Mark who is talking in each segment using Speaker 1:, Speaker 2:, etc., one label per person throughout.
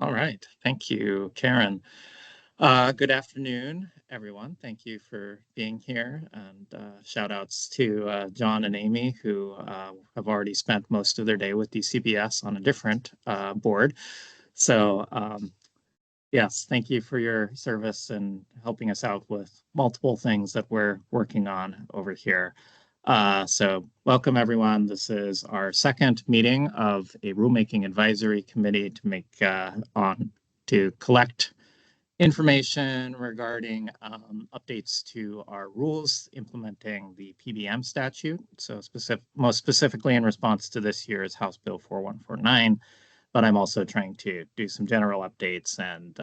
Speaker 1: All right. Thank you, Karen. Good afternoon, everyone. Thank you for being here. And shout outs to John and Amy, who have already spent most of their day with DCBS on a different board. So, yes, thank you for your service and helping us out with multiple things that we're working on over here. So welcome everyone. This is our second meeting of a rulemaking advisory committee to collect information regarding updates to our rules implementing the PBM statute. So most specifically in response to this year's House Bill 4149, but I'm also trying to do some general updates and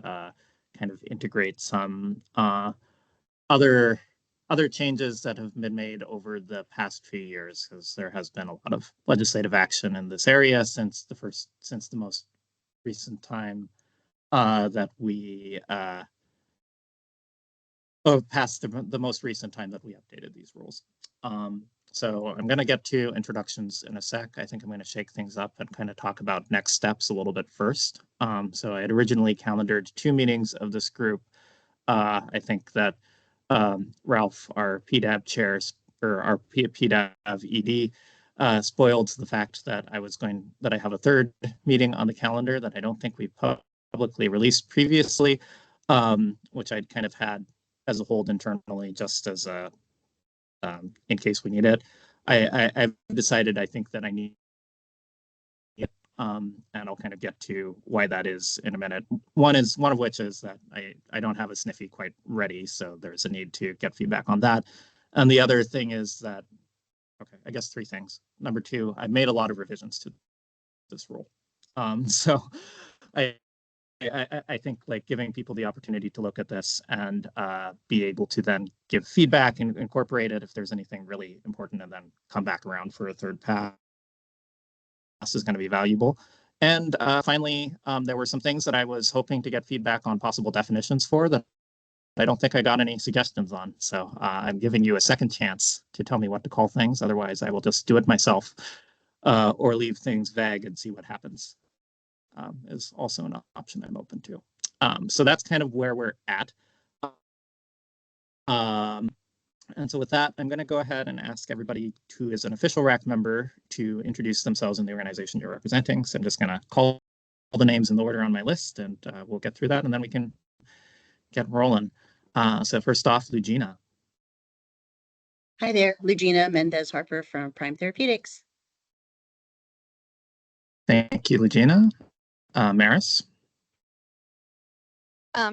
Speaker 1: kind of integrate some other changes that have been made over the past few years, because there has been a lot of legislative action in this area since the most recent time that we past the most recent time that we updated these rules. So I'm going to get to introductions in a sec. I think I'm going to shake things up and kind of talk about next steps a little bit first. So I had originally calendared 2 meetings of this group. I think that Ralph, our PDAB chair, or our PDAB ED, spoiled the fact that I have a third meeting on the calendar that I don't think we publicly released previously, which I'd kind of had as a hold internally, just as a in case we need it. I've decided I think that I need it, and I'll kind of get to why that is in a minute. One of which is that I don't have a sniffy quite ready, so there's a need to get feedback on that. And the other thing is that, okay, I guess 3 things. Number 2, I've made a lot of revisions to this rule. So I think like giving people the opportunity to look at this and be able to then give feedback and incorporate it if there's anything really important, and then come back around for a third pass is going to be valuable. And finally, there were some things that I was hoping to get feedback on possible definitions for that I don't think I got any suggestions on. So I'm giving you a second chance to tell me what to call things. Otherwise, I will just do it myself or leave things vague and see what happens. Is also an option I'm open to. So that's kind of where we're at. And so with that, I'm going to go ahead and ask everybody who is an official RAC member to introduce themselves and the organization you're representing. So I'm just going to call all the names in the order on my list, and we'll get through that, and then we can get rolling. So first off, Lugina.
Speaker 2: Hi there, Lugina Mendez Harper from Prime Therapeutics.
Speaker 1: Thank you, Lugina. Maris.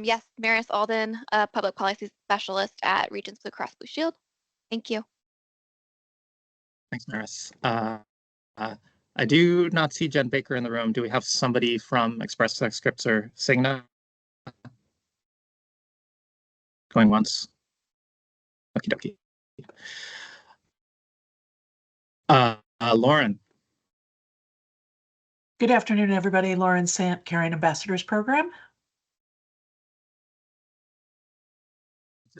Speaker 3: Yes, Maris Alden, a public policy specialist at Regents Blue Cross Blue Shield. Thank you.
Speaker 1: Thanks, Maris. I do not see Jen Baker in the room. Do we have somebody from Express Scripts or Cigna? Going once. Okie dokie. Lauren.
Speaker 4: Good afternoon, everybody. Lauren Sant, Caring Ambassadors Program.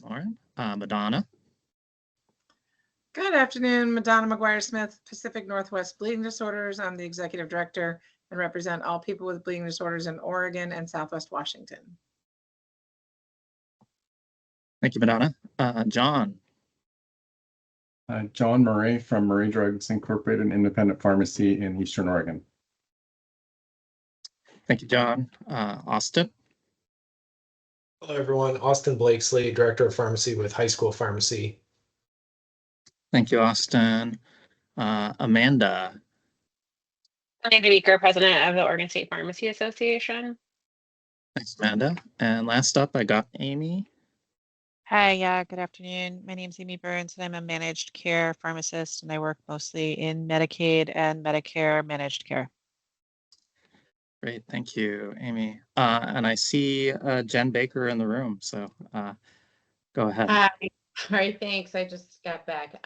Speaker 1: Lauren. Madonna.
Speaker 5: Good afternoon, Madonna McGuire Smith, Pacific Northwest Bleeding Disorders. I'm the executive director and represent all people with bleeding disorders in Oregon and Southwest Washington.
Speaker 1: Thank you, Madonna. John.
Speaker 6: John Murray from Murray Drugs Incorporated, independent pharmacy in Eastern Oregon.
Speaker 1: Thank you, John. Austin.
Speaker 7: Hello, everyone. Austin Blakesley, Director of Pharmacy with High School Pharmacy.
Speaker 1: Thank you, Austin. Amanda.
Speaker 8: Amanda Beeker, President of the Oregon State Pharmacy Association.
Speaker 1: Thanks, Amanda. And last up, I got Amy.
Speaker 9: Hi, yeah, good afternoon. My name is Amy Burns, and I'm a managed care pharmacist, and I work mostly in Medicaid and Medicare managed care.
Speaker 1: Great, thank you, Amy. And I see Jen Baker in the room, so go ahead.
Speaker 10: Hi. All right, thanks. I just got back.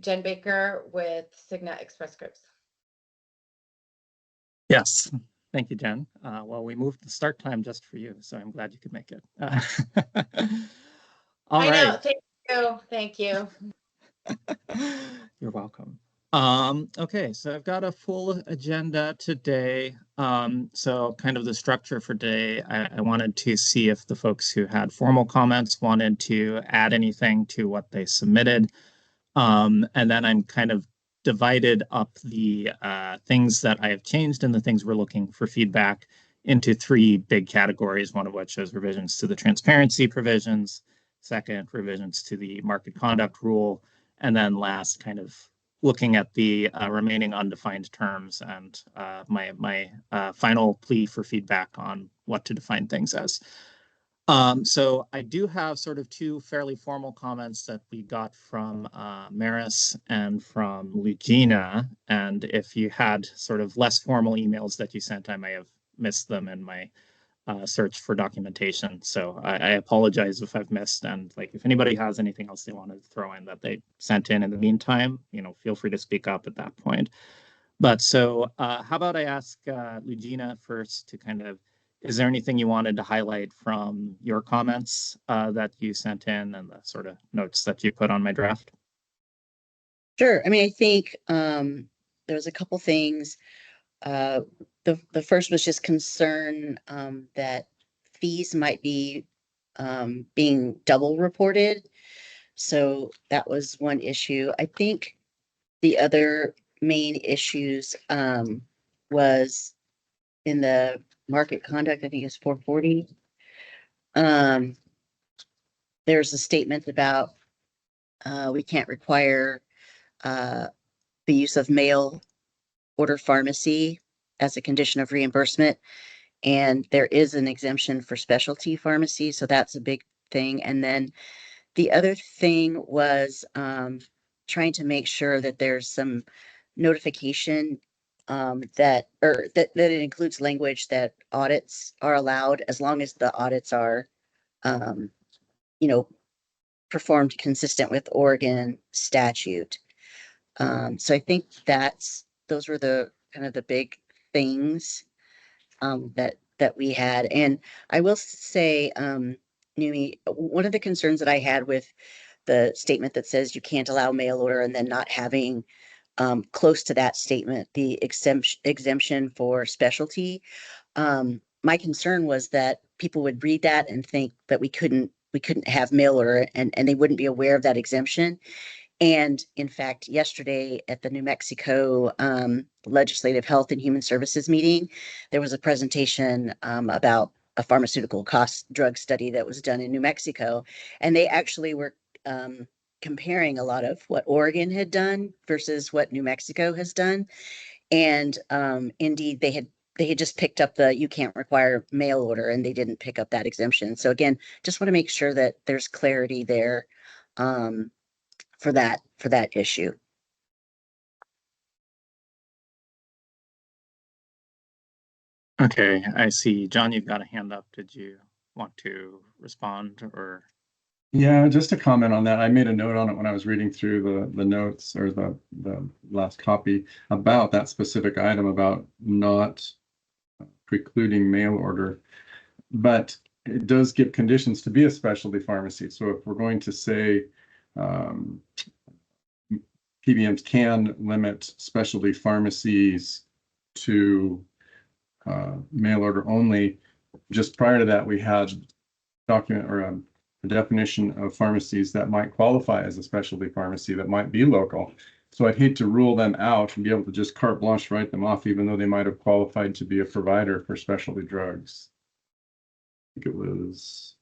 Speaker 10: Jen Baker with Cigna Express Scripts.
Speaker 1: Yes, thank you, Jen. Well, we moved the start time just for you, so I'm glad you could make it. All right.
Speaker 10: Thank you.
Speaker 1: You're welcome. Okay, so I've got a full agenda today. So kind of the structure for today, I wanted to see if the folks who had formal comments wanted to add anything to what they submitted. And then I'm kind of divided up the things that I have changed and the things we're looking for feedback into three big categories, one of which is revisions to the transparency provisions, second, revisions to the market conduct rule, and then last, kind of looking at the remaining undefined terms and my final plea for feedback on what to define things as. So I do have sort of two fairly formal comments that we got from Maris and from Lugina. And if you had sort of less formal emails that you sent, I may have missed them in my search for documentation. So I apologize if I've missed. And like, if anybody has anything else they want to throw in that they sent in the meantime, feel free to speak up at that point. But so how about I ask Lugina first to kind of, is there anything you wanted to highlight from your comments that you sent in and the sort of notes that you put on my draft?
Speaker 2: Sure. I mean, I think there was a couple things. The first was just concern that fees might be being double reported. So that was one issue. I think the other main issues was in the market conduct, I think it's 440. There's a statement about we can't require the use of mail order pharmacy as a condition of reimbursement. And there is an exemption for specialty pharmacy. So that's a big thing. And then the other thing was trying to make sure that there's some notification that it includes language that audits are allowed as long as the audits are, you know, performed consistent with Oregon statute. So I think those were the kind of the big things that we had. And I will say, Numi, one of the concerns that I had with the statement that says you can't allow mail order and then not having close to that statement, the exemption for specialty. My concern was that people would read that and think that we couldn't have mail order and they wouldn't be aware of that exemption. And in fact, yesterday at the New Mexico Legislative Health and Human Services meeting, there was a presentation about a pharmaceutical cost drug study that was done in New Mexico. And they actually were comparing a lot of what Oregon had done versus what New Mexico has done. And indeed, they had just picked up the you can't require mail order and they didn't pick up that exemption. So again, just want to make sure that there's clarity there. For that issue.
Speaker 1: Okay, I see. John, you've got a hand up. Did you want to respond or?
Speaker 6: Yeah, just to comment on that, I made a note on it when I was reading through the notes or the last copy about that specific item about not precluding mail order, but it does give conditions to be a specialty pharmacy. So if we're going to say PBMs can limit specialty pharmacies to mail order only, just prior to that, we had document or a definition of pharmacies that might qualify as a specialty pharmacy that might be local. So I'd hate to rule them out and be able to just carte blanche write them off, even though they might have qualified to be a provider for specialty drugs. I think it was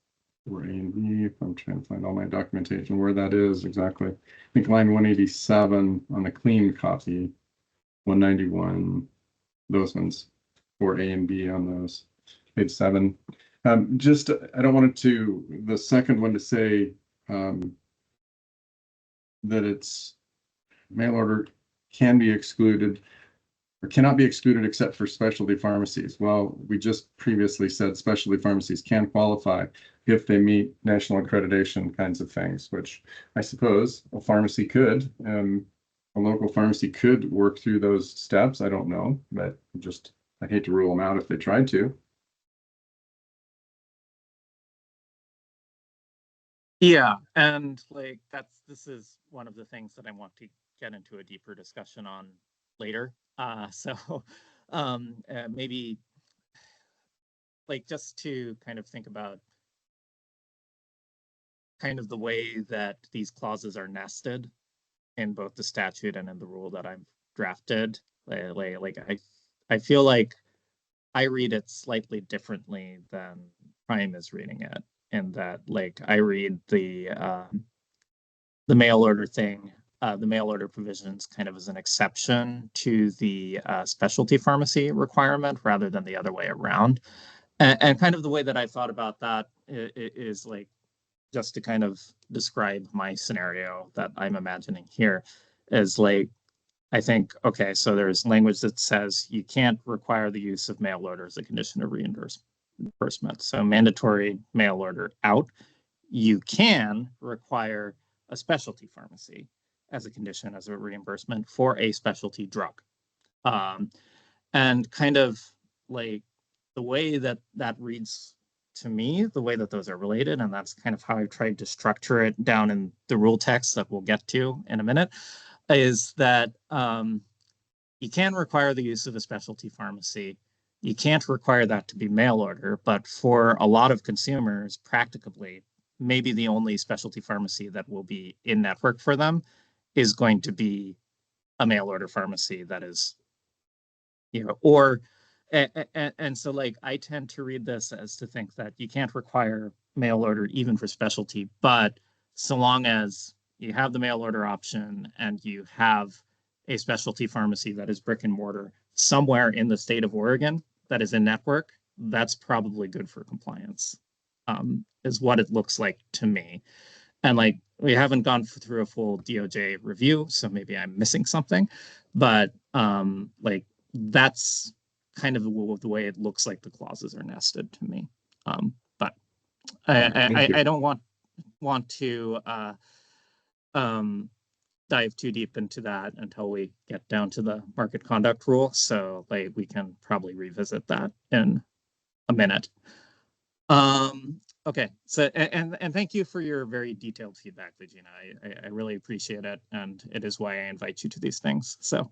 Speaker 6: for A and B, if I'm trying to find all my documentation where that is exactly. I think line 187 on the clean copy, 191, those ones for A and B on those, page 7. Just, I don't want it to, the second one to say that it's mail order can be excluded or cannot be excluded except for specialty pharmacies. Well, we just previously said specialty pharmacies can qualify if they meet national accreditation kinds of things, which I suppose a pharmacy could, a local pharmacy could work through those steps. I don't know, but just, I'd hate to rule them out if they tried to.
Speaker 1: Yeah, and like this is one of the things that I want to get into a deeper discussion on later. Maybe like just to kind of think about kind of the way that these clauses are nested in both the statute and in the rule that I've drafted. I feel like I read it slightly differently than Prime is reading it, in that like I read the mail order thing, the mail order provisions kind of as an exception to the specialty pharmacy requirement rather than the other way around. And kind of the way that I thought about that is like just to kind of describe my scenario that I'm imagining here is like, I think, okay, so there's language that says you can't require the use of mail order as a condition of reimbursement. So mandatory mail order out. You can require a specialty pharmacy as a condition as a reimbursement for a specialty drug. And kind of like the way that that reads to me, the way that those are related, and that's kind of how I've tried to structure it down in the rule text that we'll get to in a minute, is that you can require the use of a specialty pharmacy. You can't require that to be mail order, but for a lot of consumers, practically, maybe the only specialty pharmacy that will be in network for them is going to be a mail order pharmacy that is, or and so like I tend to read this as to think that you can't require mail order even for specialty, but so long as you have the mail order option and you have a specialty pharmacy that is brick and mortar somewhere in the state of Oregon that is in network, that's probably good for compliance, is what it looks like to me. And like, we haven't gone through a full DOJ review, so maybe I'm missing something, but like that's kind of the way it looks like the clauses are nested to me. But I don't want to dive too deep into that until we get down to the market conduct rule. So like we can probably revisit that in a minute. Okay, so and thank you for your very detailed feedback, Legina. I really appreciate it, and it is why I invite you to these things. So,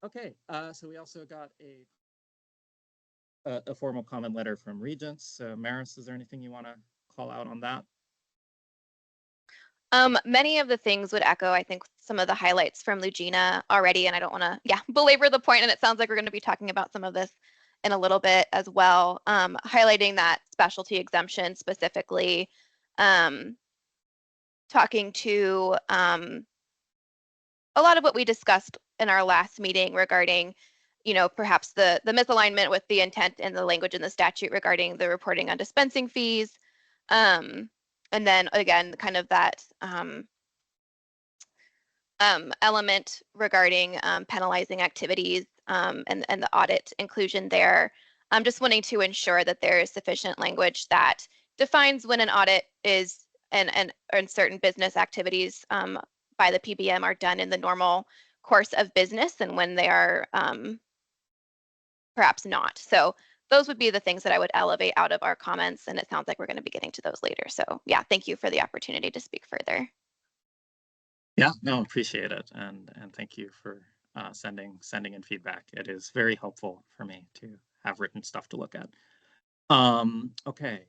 Speaker 1: okay, so we also got a formal comment letter from Regents. So, Maris, is there anything you want to call out on that?
Speaker 3: Many of the things would echo, I think, some of the highlights from Lugina already, and I don't want to, belabor the point, and it sounds like we're going to be talking about some of this in a little bit as well, highlighting that specialty exemption specifically, talking to a lot of what we discussed in our last meeting regarding, perhaps the misalignment with the intent and the language in the statute regarding the reporting on dispensing fees. And then again, kind of that element regarding penalizing activities and the audit inclusion there. I'm just wanting to ensure that there is sufficient language that defines when an audit is and certain business activities by the PBM are done in the normal course of business and when they are perhaps not. So those would be the things that I would elevate out of our comments, and it sounds like we're going to be getting to those later. So yeah, thank you for the opportunity to speak further.
Speaker 1: Yeah, no, appreciate it, and thank you for sending in feedback. It is very helpful for me to have written stuff to look at. Okay,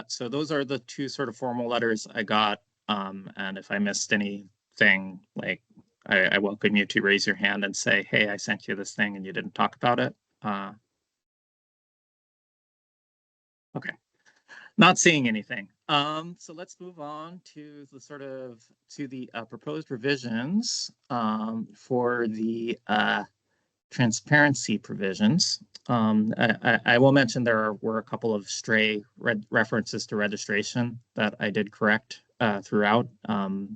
Speaker 1: so those are the two sort of formal letters I got, and if I missed anything, like I welcome you to raise your hand and say, hey, I sent you this thing and you didn't talk about it. Okay, not seeing anything. So let's move on to the proposed revisions for the transparency provisions. I will mention there were a couple of stray references to registration that I did correct throughout,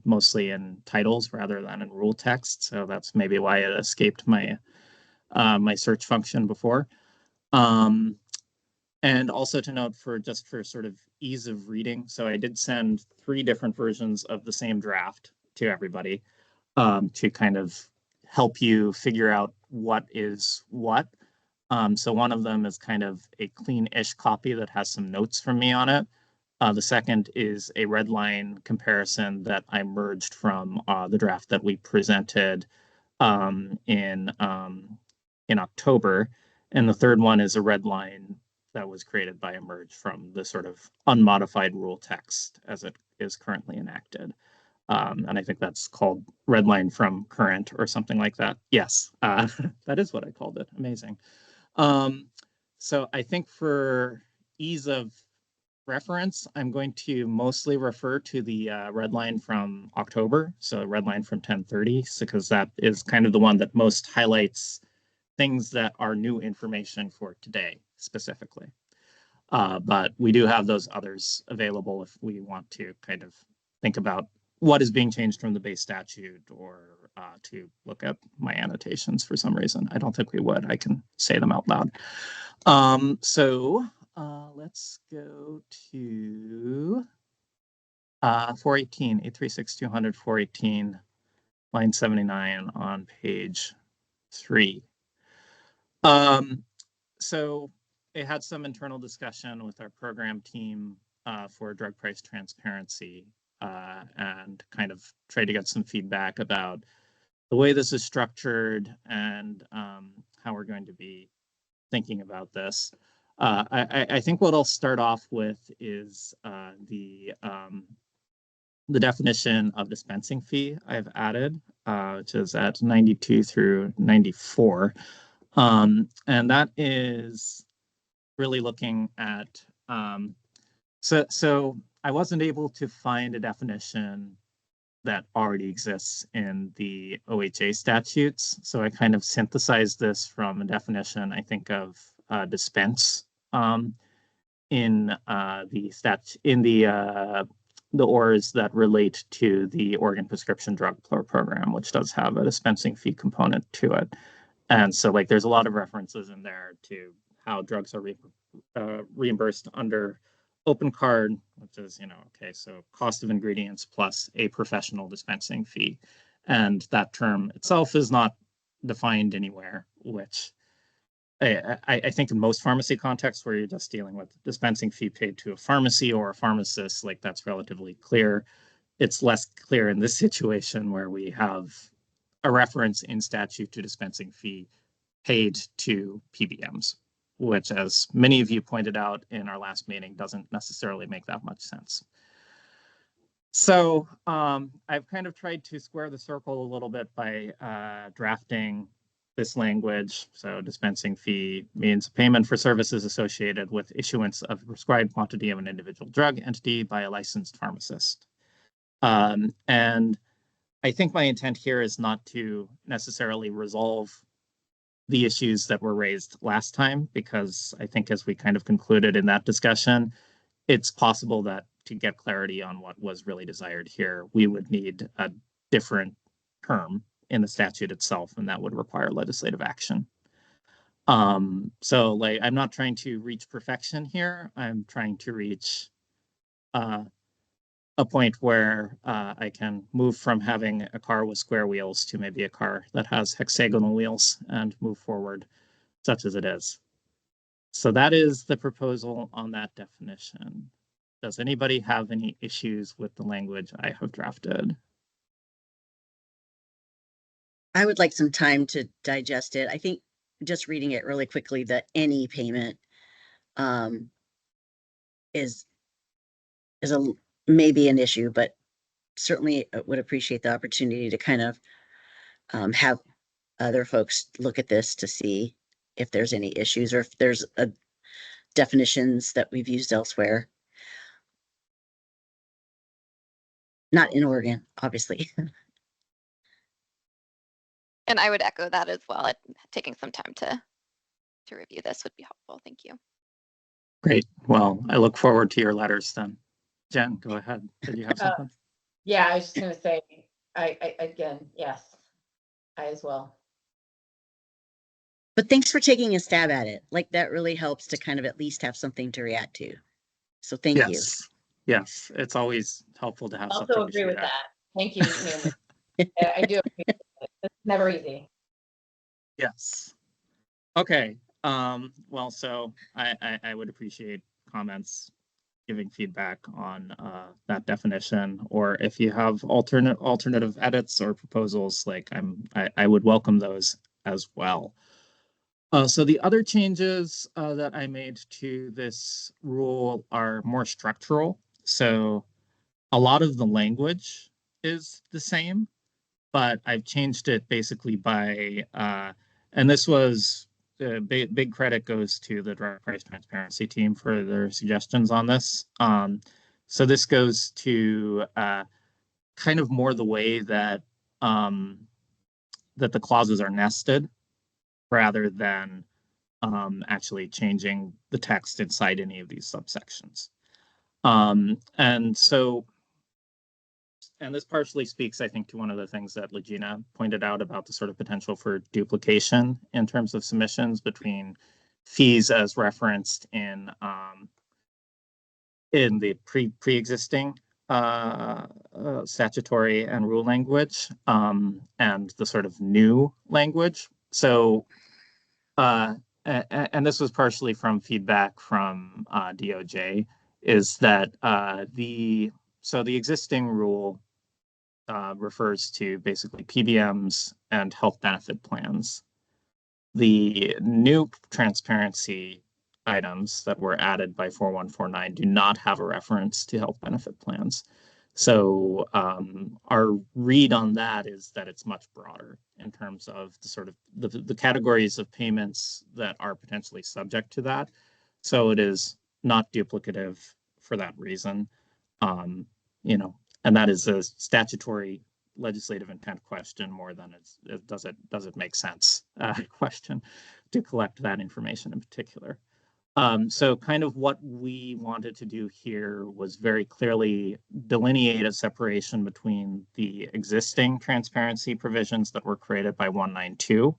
Speaker 1: mostly in titles rather than in rule text. So that's maybe why it escaped my my search function before. And also to note, for sort of ease of reading, so I did send 3 different versions of the same draft to everybody to kind of help you figure out what is what. So one of them is kind of a clean-ish copy that has some notes from me on it. The second is a red line comparison that I merged from the draft that we presented in October. And the third one is a red line that was created by a merge from the sort of unmodified rule text as it is currently enacted. And I think that's called red line from current or something like that. Yes, that is what I called it. Amazing. So I think for ease of reference, I'm going to mostly refer to the red line from October, so red line from 1030, because that is kind of the one that most highlights things that are new information for today specifically. But we do have those others available if we want to kind of think about what is being changed from the base statute or to look at my annotations for some reason. I don't think we would. I can say them out loud. So let's go to 418, 836-200, 418, line 79 on page 3. So it had some internal discussion with our program team for drug price transparency and kind of tried to get some feedback about the way this is structured and how we're going to be thinking about this. I think what I'll start off with is the definition of dispensing fee I've added, which is at 92 through 94. And that is really looking at, so I wasn't able to find a definition that already exists in the OHA statutes. So I kind of synthesized this from a definition, I think, of dispense in the ORs that relate to the Oregon Prescription Drug Program, which does have a dispensing fee component to it. And so like there's a lot of references in there to how drugs are reimbursed under open card, which is, okay, so cost of ingredients plus a professional dispensing fee. And that term itself is not defined anywhere, which I think in most pharmacy contexts where you're just dealing with dispensing fee paid to a pharmacy or a pharmacist, like that's relatively clear. It's less clear in this situation where we have a reference in statute to dispensing fee paid to PBMs, which, as many of you pointed out in our last meeting, doesn't necessarily make that much sense. So I've kind of tried to square the circle a little bit by drafting this language. So dispensing fee means payment for services associated with issuance of a prescribed quantity of an individual drug entity by a licensed pharmacist. And I think my intent here is not to necessarily resolve the issues that were raised last time, because I think as we kind of concluded in that discussion, it's possible that to get clarity on what was really desired here, we would need a different term in the statute itself, and that would require legislative action. So like, I'm not trying to reach perfection here. I'm trying to reach a point where I can move from having a car with square wheels to maybe a car that has hexagonal wheels and move forward such as it is. So that is the proposal on that definition. Does anybody have any issues with the language I have drafted?
Speaker 2: I would like some time to digest it. I think just reading it really quickly, that any payment is maybe an issue, but certainly would appreciate the opportunity to kind of have other folks look at this to see if there's any issues or if there's definitions that we've used elsewhere. Not in Oregon, obviously.
Speaker 3: And I would echo that as well. Taking some time to review this would be helpful. Thank you.
Speaker 1: Great. Well, I look forward to your letters then. Jen, go ahead. Did you have something?
Speaker 10: Yeah, I was just going to say, I again, yes, I as well.
Speaker 2: But thanks for taking a stab at it. Like that really helps to kind of at least have something to react to. So thank you.
Speaker 1: Yes, it's always helpful to have something
Speaker 10: Also
Speaker 1: to
Speaker 10: agree with
Speaker 1: shoot at.
Speaker 10: that. Thank you, Naomi. I do appreciate it. It's never easy.
Speaker 1: Yes. Okay. Well, so I would appreciate comments, giving feedback on that definition, or if you have alternative edits or proposals, like I would welcome those as well. So the other changes that I made to this rule are more structural. So a lot of the language is the same, but I've changed it basically by, and this was big credit goes to the direct price transparency team for their suggestions on this. So this goes to kind of more the way that that the clauses are nested rather than actually changing the text inside any of these subsections. And so, and this partially speaks, I think, to one of the things that Legina pointed out about the sort of potential for duplication in terms of submissions between fees as referenced in the pre-existing statutory and rule language and the sort of new language. So, and this was partially from feedback from DOJ, is that the existing rule refers to basically PBMs and health benefit plans. The new transparency items that were added by 4149 do not have a reference to health benefit plans. So our read on that is that it's much broader in terms of the sort of the categories of payments that are potentially subject to that. So it is not duplicative for that reason. You know, and that is a statutory legislative intent question more than does it make sense question to collect that information in particular. So kind of what we wanted to do here was very clearly delineate a separation between the existing transparency provisions that were created by 192,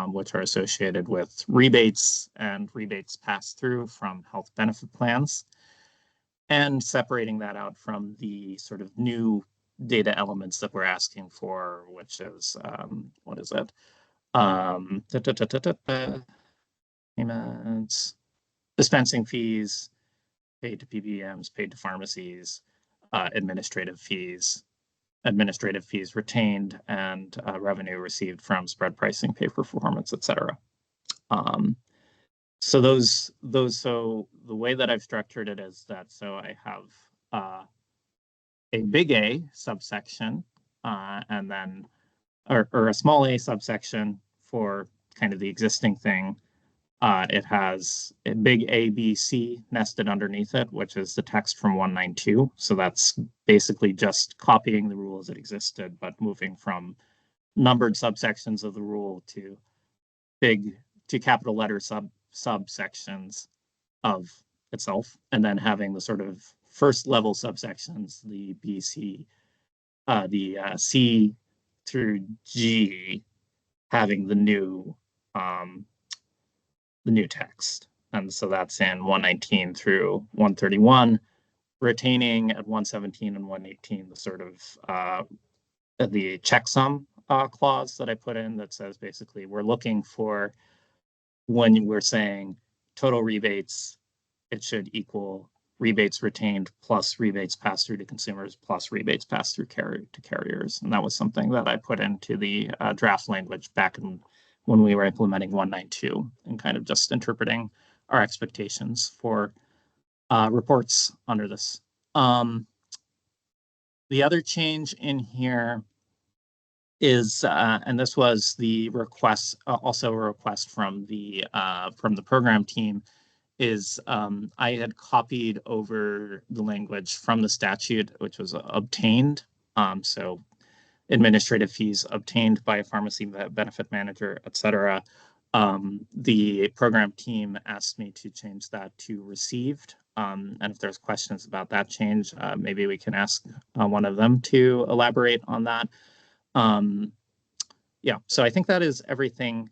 Speaker 1: which are associated with rebates and rebates passed through from health benefit plans, and separating that out from the sort of new data elements that we're asking for, which is, what is it? Payments, dispensing fees, paid to PBMs, paid to pharmacies, administrative fees retained, and revenue received from spread pricing, pay for performance, et cetera. So so the way that I've structured it is that, so I have a big A subsection, and then, or a small a subsection for kind of the existing thing. It has a big A, B, C nested underneath it, which is the text from 192. So that's basically just copying the rule as it existed, but moving from numbered subsections of the rule to capital letter subsections of itself, and then having the sort of first level subsections, the B, C, C through G, having the new text. And so that's in 119 through 131, retaining at 117 and 118 the sort of the checksum clause that I put in that says basically we're looking for, when we're saying total rebates, it should equal rebates retained plus rebates passed through to consumers plus rebates passed through to carriers. And that was something that I put into the draft language back when we were implementing 192 and kind of just interpreting our expectations for reports under this. The other change in here is, and this was the request, also a request from the program team, is I had copied over the language from the statute, which was obtained. So administrative fees obtained by a pharmacy benefit manager, et cetera. The program team asked me to change that to received. And if there's questions about that change, maybe we can ask one of them to elaborate on that. Yeah, so I think that is everything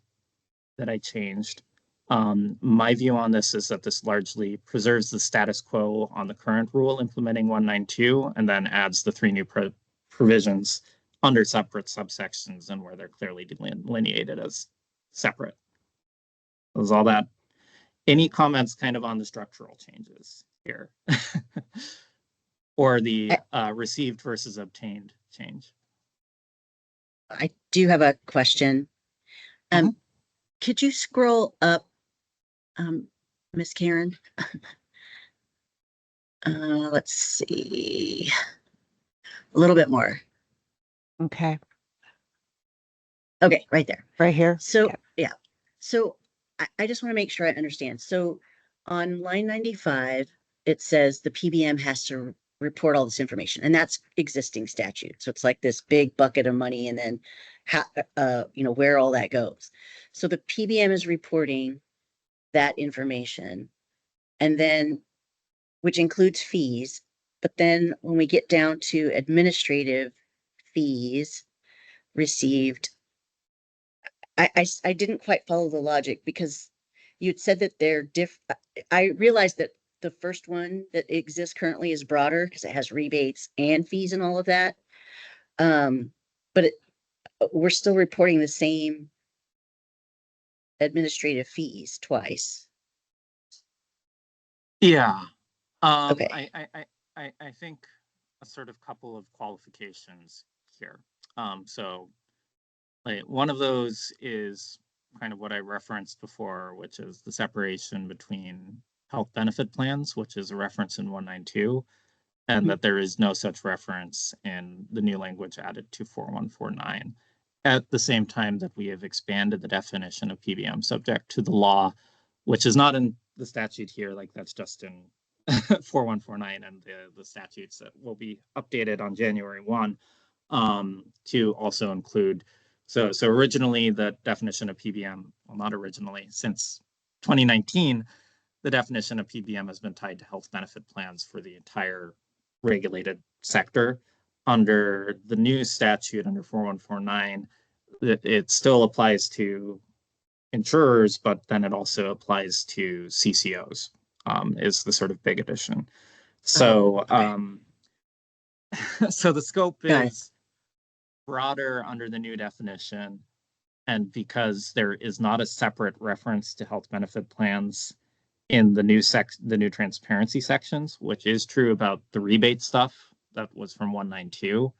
Speaker 1: that I changed. My view on this is that this largely preserves the status quo on the current rule implementing 192, and then adds the three new provisions under separate subsections and where they're clearly delineated as separate. That was all that. Any comments kind of on the structural changes? here. Or the received versus obtained change.
Speaker 2: I do have a question. Could you scroll up, Miss Karen? Let's see. A little bit more.
Speaker 9: Okay,
Speaker 2: Okay, right there.
Speaker 9: right here.
Speaker 2: So,
Speaker 9: Okay.
Speaker 2: yeah. So I just want to make sure I understand. So on line 95, it says the PBM has to report all this information, and that's existing statute. So it's like this big bucket of money, and then how, where all that goes. So the PBM is reporting that information, and then, which includes fees. But then when we get down to administrative fees received, I didn't quite follow the logic, because you'd said that they're I realized that the first one that exists currently is broader because it has rebates and fees and all of that. But we're still reporting the same administrative fees twice.
Speaker 1: Yeah.
Speaker 2: Okay.
Speaker 1: I think a sort of couple of qualifications here. So like one of those is kind of what I referenced before, which is the separation between health benefit plans, which is a reference in 192, and that there is no such reference in the new language added to 4149. At the same time that we have expanded the definition of PBM subject to the law, which is not in the statute here, like that's just in 4149 and the statutes that will be updated on January 1, to also include. So originally the definition of PBM, well, not originally, since 2019, the definition of PBM has been tied to health benefit plans for the entire regulated sector. Under the new statute, under 4149, it still applies to insurers, but then it also applies to CCOs, is the sort of big addition. So, so the scope is broader under the new definition. And because there is not a separate reference to health benefit plans in the new transparency sections, which is true about the rebate stuff that was from 192,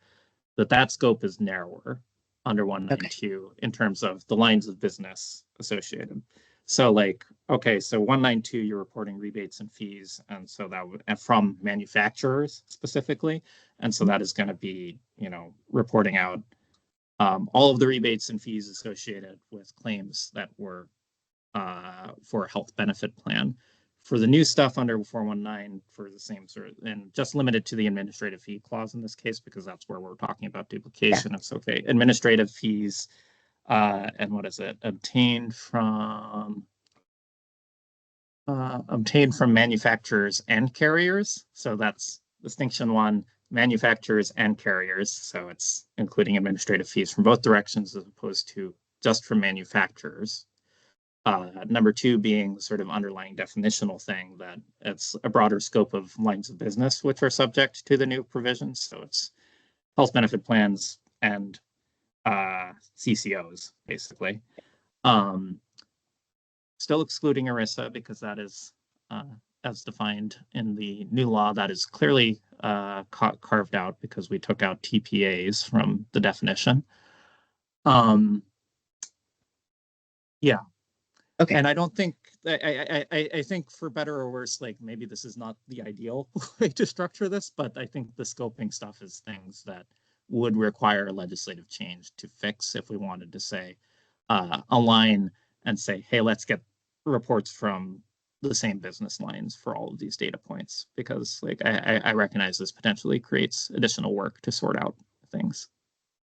Speaker 1: that scope is narrower under 192 in terms of the lines of business associated. So like, okay, so 192, you're reporting rebates and fees, and so that would, and from manufacturers specifically, and so that is going to be, reporting out all of the rebates and fees associated with claims that were for a health benefit plan. For the new stuff under 419, for the same sort of, and just limited to the administrative fee clause in this case, because that's where we're talking about duplication. It's okay. Administrative fees, and what is it? Obtained from manufacturers and carriers. So that's distinction one, manufacturers and carriers. So it's including administrative fees from both directions as opposed to just from manufacturers. Number two being sort of underlying definitional thing that it's a broader scope of lines of business which are subject to the new provisions. So it's health benefit plans and CCOs, basically. Still excluding ERISA because that is, as defined in the new law, that is clearly carved out because we took out TPAs from the definition. Yeah.
Speaker 2: Okay.
Speaker 1: And I don't think, I think for better or worse, like maybe this is not the ideal way to structure this, but I think the scoping stuff is things that would require legislative change to fix if we wanted to say, align and say, hey, let's get reports from the same business lines for all of these data points, because like I recognize this potentially creates additional work to sort out things.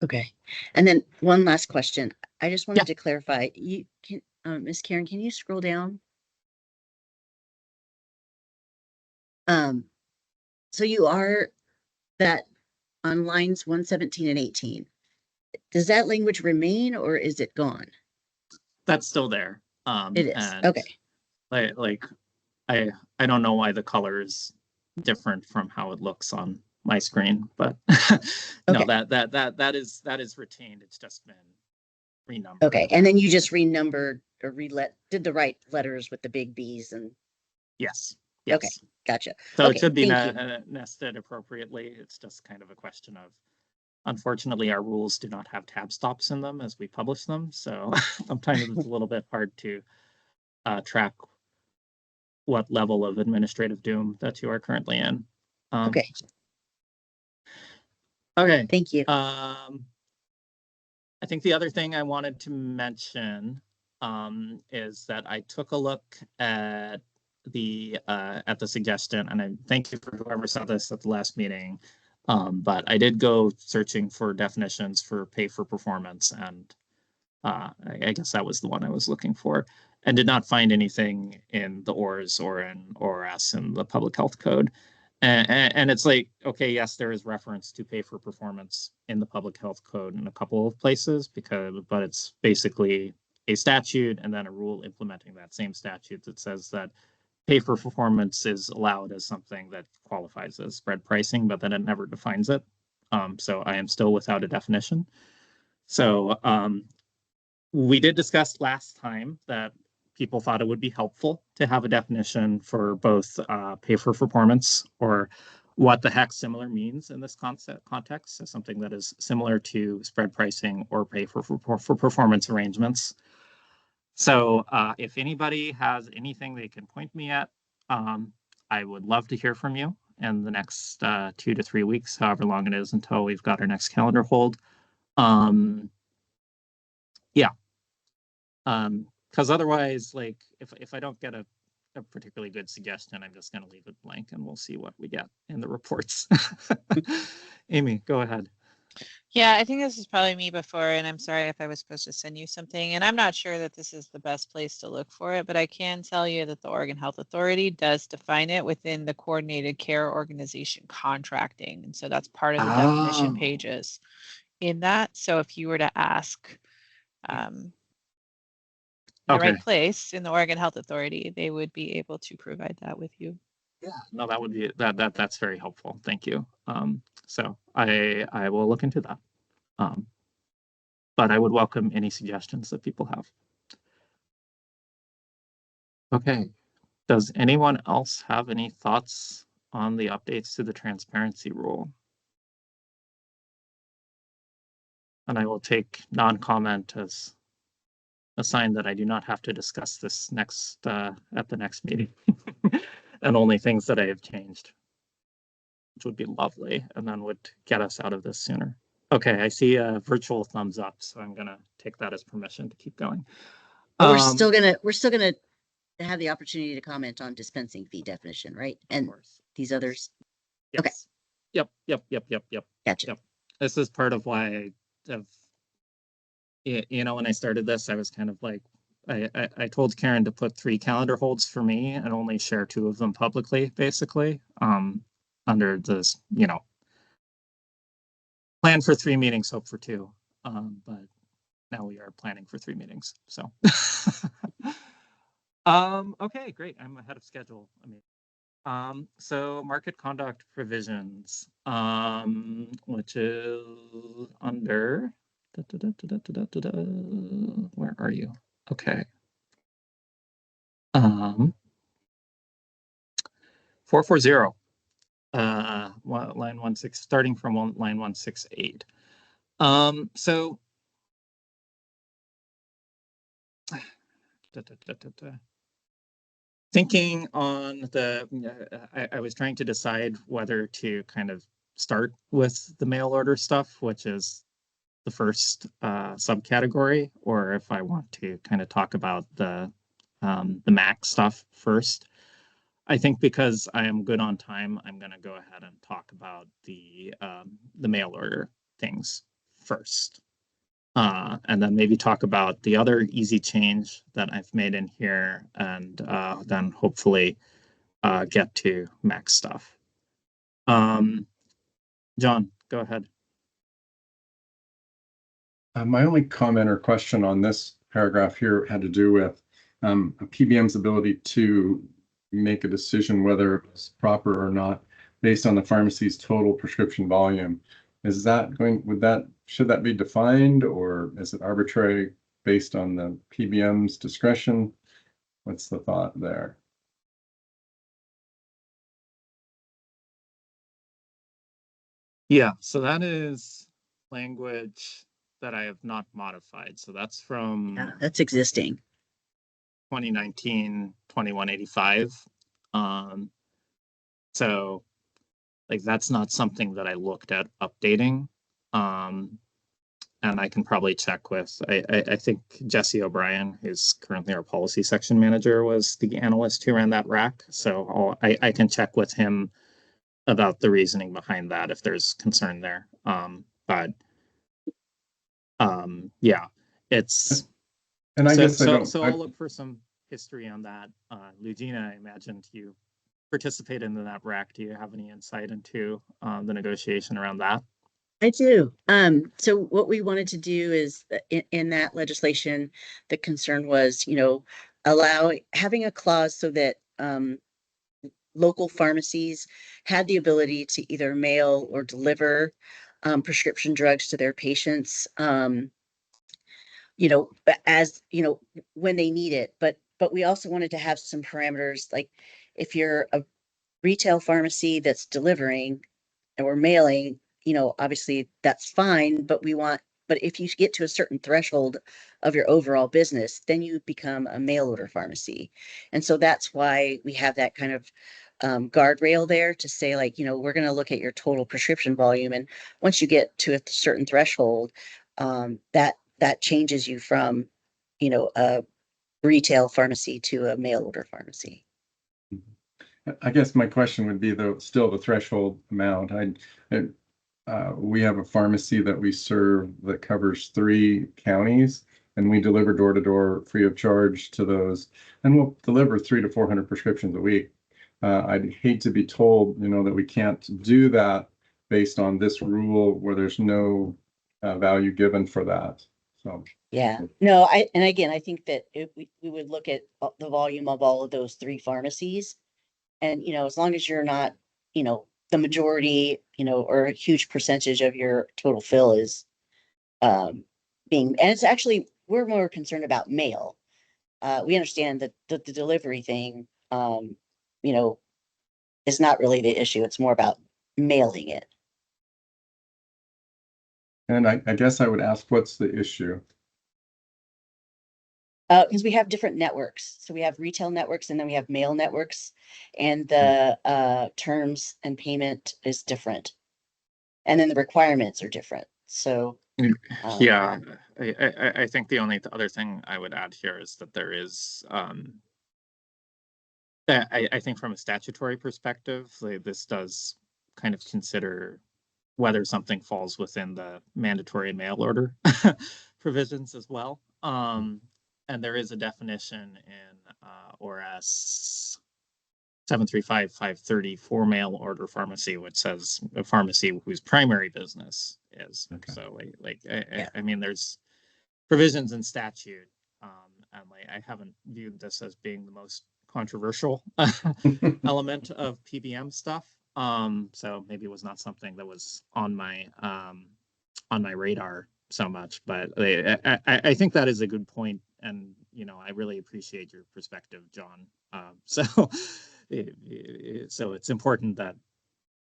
Speaker 2: Okay. And then one last question. I just wanted to clarify. You can, Ms. Karen, can you scroll down? So you are that on lines 117 and 18. Does that language remain or is it gone?
Speaker 1: That's still there.
Speaker 2: It is. Okay.
Speaker 1: Like I don't know why the color is different from how it looks on my screen, but no, that is retained. It's just been renumbered.
Speaker 2: Okay, and then you just renumbered or did the right letters with the big B's and.
Speaker 1: Yes. Yes.
Speaker 2: Gotcha.
Speaker 1: So it
Speaker 2: Okay,
Speaker 1: should be
Speaker 2: thank you.
Speaker 1: nested appropriately. It's just kind of a question of, unfortunately, our rules do not have tab stops in them as we publish them. So sometimes it's a little bit hard to track what level of administrative doom that you are currently in.
Speaker 2: Okay,
Speaker 1: Okay.
Speaker 2: thank you.
Speaker 1: I think the other thing I wanted to mention is that I took a look at the suggestion, and I thank you for whoever saw this at the last meeting. But I did go searching for definitions for pay for performance, and I guess that was the one I was looking for, and did not find anything in the ORS or in ORS in the public health code. And it's like, okay, yes, there is reference to pay for performance in the public health code in a couple of places, but it's basically a statute and then a rule implementing that same statute that says that pay for performance is allowed as something that qualifies as spread pricing, but then it never defines it. So I am still without a definition. So we did discuss last time that people thought it would be helpful to have a definition for both pay for performance, or what the heck similar means in this context, as something that is similar to spread pricing or pay for performance arrangements. So if anybody has anything they can point me at, I would love to hear from you in the next 2 to 3 weeks, however long it is until we've got our next calendar hold. Yeah. Because otherwise, like, if I don't get a particularly good suggestion, I'm just going to leave it blank and we'll see what we get in the reports. Amy, go ahead.
Speaker 9: Yeah, I think this is probably me before, and I'm sorry if I was supposed to send you something. And I'm not sure that this is the best place to look for it, but I can tell you that the Oregon Health Authority does define it within the Coordinated Care Organization contracting. And so that's part of the definition pages in that. So if you were to ask the right place in the Oregon Health Authority, they would be able to provide that with you.
Speaker 1: Yeah, no, that would be that's very helpful. Thank you. So I will look into that. But I would welcome any suggestions that people have. Okay. Does anyone else have any thoughts on the updates to the transparency rule? And I will take non-comment as a sign that I do not have to discuss this at the next meeting, and only things that I have changed, which would be lovely, and then would get us out of this sooner. Okay, I see a virtual thumbs up, so I'm gonna take that as permission to keep going.
Speaker 2: But we're still gonna have the opportunity to comment on dispensing fee definition, right? And these others.
Speaker 1: Yes.
Speaker 2: Okay.
Speaker 1: Yep.
Speaker 2: Gotcha.
Speaker 1: Yep. This is part of why I have, when I started this, I was kind of like, I told Karen to put 3 calendar holds for me and only share 2 of them publicly, basically, under this, plan for 3 meetings, hope for 2. But now we are planning for 3 meetings. So, okay, great. I'm ahead of schedule. So market conduct provisions, which is under, where are you? Okay. 440, line 16, starting from line 168. So thinking on I was trying to decide whether to kind of start with the mail order stuff, which is the first subcategory, or if I want to kind of talk about the MAC stuff first. I think because I am good on time, I'm going to go ahead and talk about the mail order things first. And then maybe talk about the other easy change that I've made in here, and then hopefully get to Mac stuff. John, go ahead.
Speaker 6: My only comment or question on this paragraph here had to do with a PBM's ability to make a decision whether it's proper or not based on the pharmacy's total prescription volume. Is that should that be defined, or is it arbitrary based on the PBM's discretion? What's the thought there?
Speaker 1: Yeah, so that is language that I have not modified. So that's from
Speaker 2: Yeah, that's existing.
Speaker 1: 2019, 2185. So like that's not something that I looked at updating. And I can probably check with, I think Jesse O'Brien, who's currently our policy section manager, was the analyst who ran that rack. So I can check with him about the reasoning behind that if there's concern there. But yeah, it's
Speaker 6: And I guess
Speaker 1: so I'll look for some history on that. Lugina, I imagined you participated in that rack. Do you have any insight into the negotiation around that?
Speaker 2: I do. So what we wanted to do is in that legislation, the concern was, having a clause so that local pharmacies had the ability to either mail or deliver prescription drugs to their patients, as when they need it. But we also wanted to have some parameters, like if you're a retail pharmacy that's delivering or mailing, obviously that's fine, but if you get to a certain threshold of your overall business, then you become a mail order pharmacy. And so that's why we have that kind of guardrail there to say, like, we're going to look at your total prescription volume. And once you get to a certain threshold, that changes you from, a retail pharmacy to a mail order pharmacy.
Speaker 6: I guess my question would be though, still the threshold amount. We have a pharmacy that we serve that covers 3 counties, and we deliver door to door free of charge to those, and we'll deliver 300 to 400 prescriptions a week. I'd hate to be told, that we can't do that based on this rule where there's no value given for that. So
Speaker 2: Yeah, no, and again, I think that we would look at the volume of all of those 3 pharmacies. And, as long as you're not, the majority, or a huge percentage of your total fill is and it's actually, we're more concerned about mail. We understand that the delivery thing, you know, is not really the issue. It's more about mailing it.
Speaker 6: and I guess I would ask, what's the issue?
Speaker 2: Because we have different networks. So we have retail networks and then we have mail networks, and the terms and payment is different. And then the requirements are different. So
Speaker 1: Yeah, I think the only other thing I would add here is that there is, I think from a statutory perspective, like, this does kind of consider whether something falls within the mandatory mail order provisions as well. And there is a definition in ORS 735-530 for mail order pharmacy, which says a pharmacy whose primary business is.
Speaker 6: Okay.
Speaker 1: So I mean, there's provisions in statute, and like I haven't viewed this as being the most controversial element of PBM stuff. So maybe it was not something that was on my radar so much, but I think that is a good point, and I really appreciate your perspective, John. So it's important that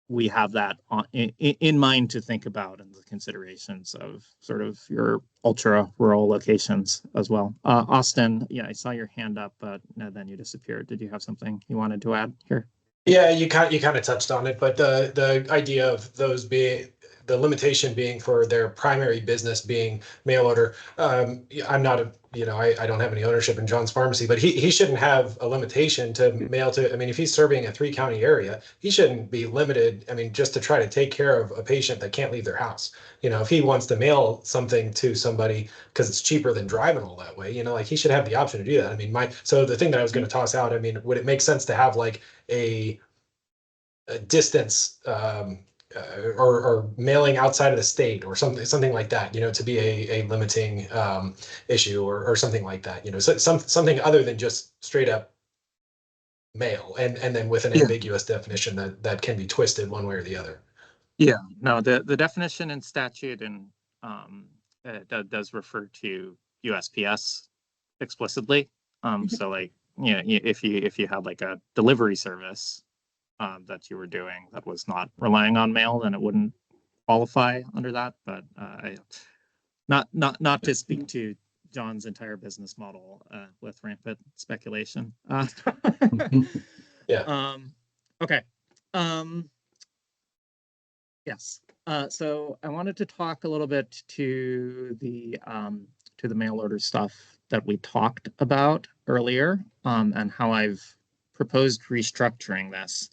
Speaker 1: we have that in mind to think about, and the considerations of sort of your ultra rural locations as well. Austin, yeah, I saw your hand up, but then you disappeared. Did you have something you wanted to add here?
Speaker 7: Yeah, you kind of touched on it, but the idea of those being the limitation being for their primary business being mail order. I'm not I don't have any ownership in John's Pharmacy, but he shouldn't have a limitation to mail to. I mean, if he's serving a 3-county area, he shouldn't be limited. I mean, just to try to take care of a patient that can't leave their house. If he wants to mail something to somebody because it's cheaper than driving all that way, like he should have the option to do that. I mean, so the thing that I was going to toss out, I mean, would it make sense to have like a distance or mailing outside of the state or something like that, to be a limiting issue or something like that, so something other than just straight up mail, and then with an ambiguous definition that can be twisted one way or the other.
Speaker 1: Yeah, no, the definition in statute and does refer to USPS explicitly. So like, if you had like a delivery service that you were doing that was not relying on mail, then it wouldn't qualify under that, but not to speak to John's entire business model with rampant speculation.
Speaker 7: Yeah.
Speaker 1: Okay. Yes. So I wanted to talk a little bit to the mail order stuff that we talked about earlier, and how I've proposed restructuring this.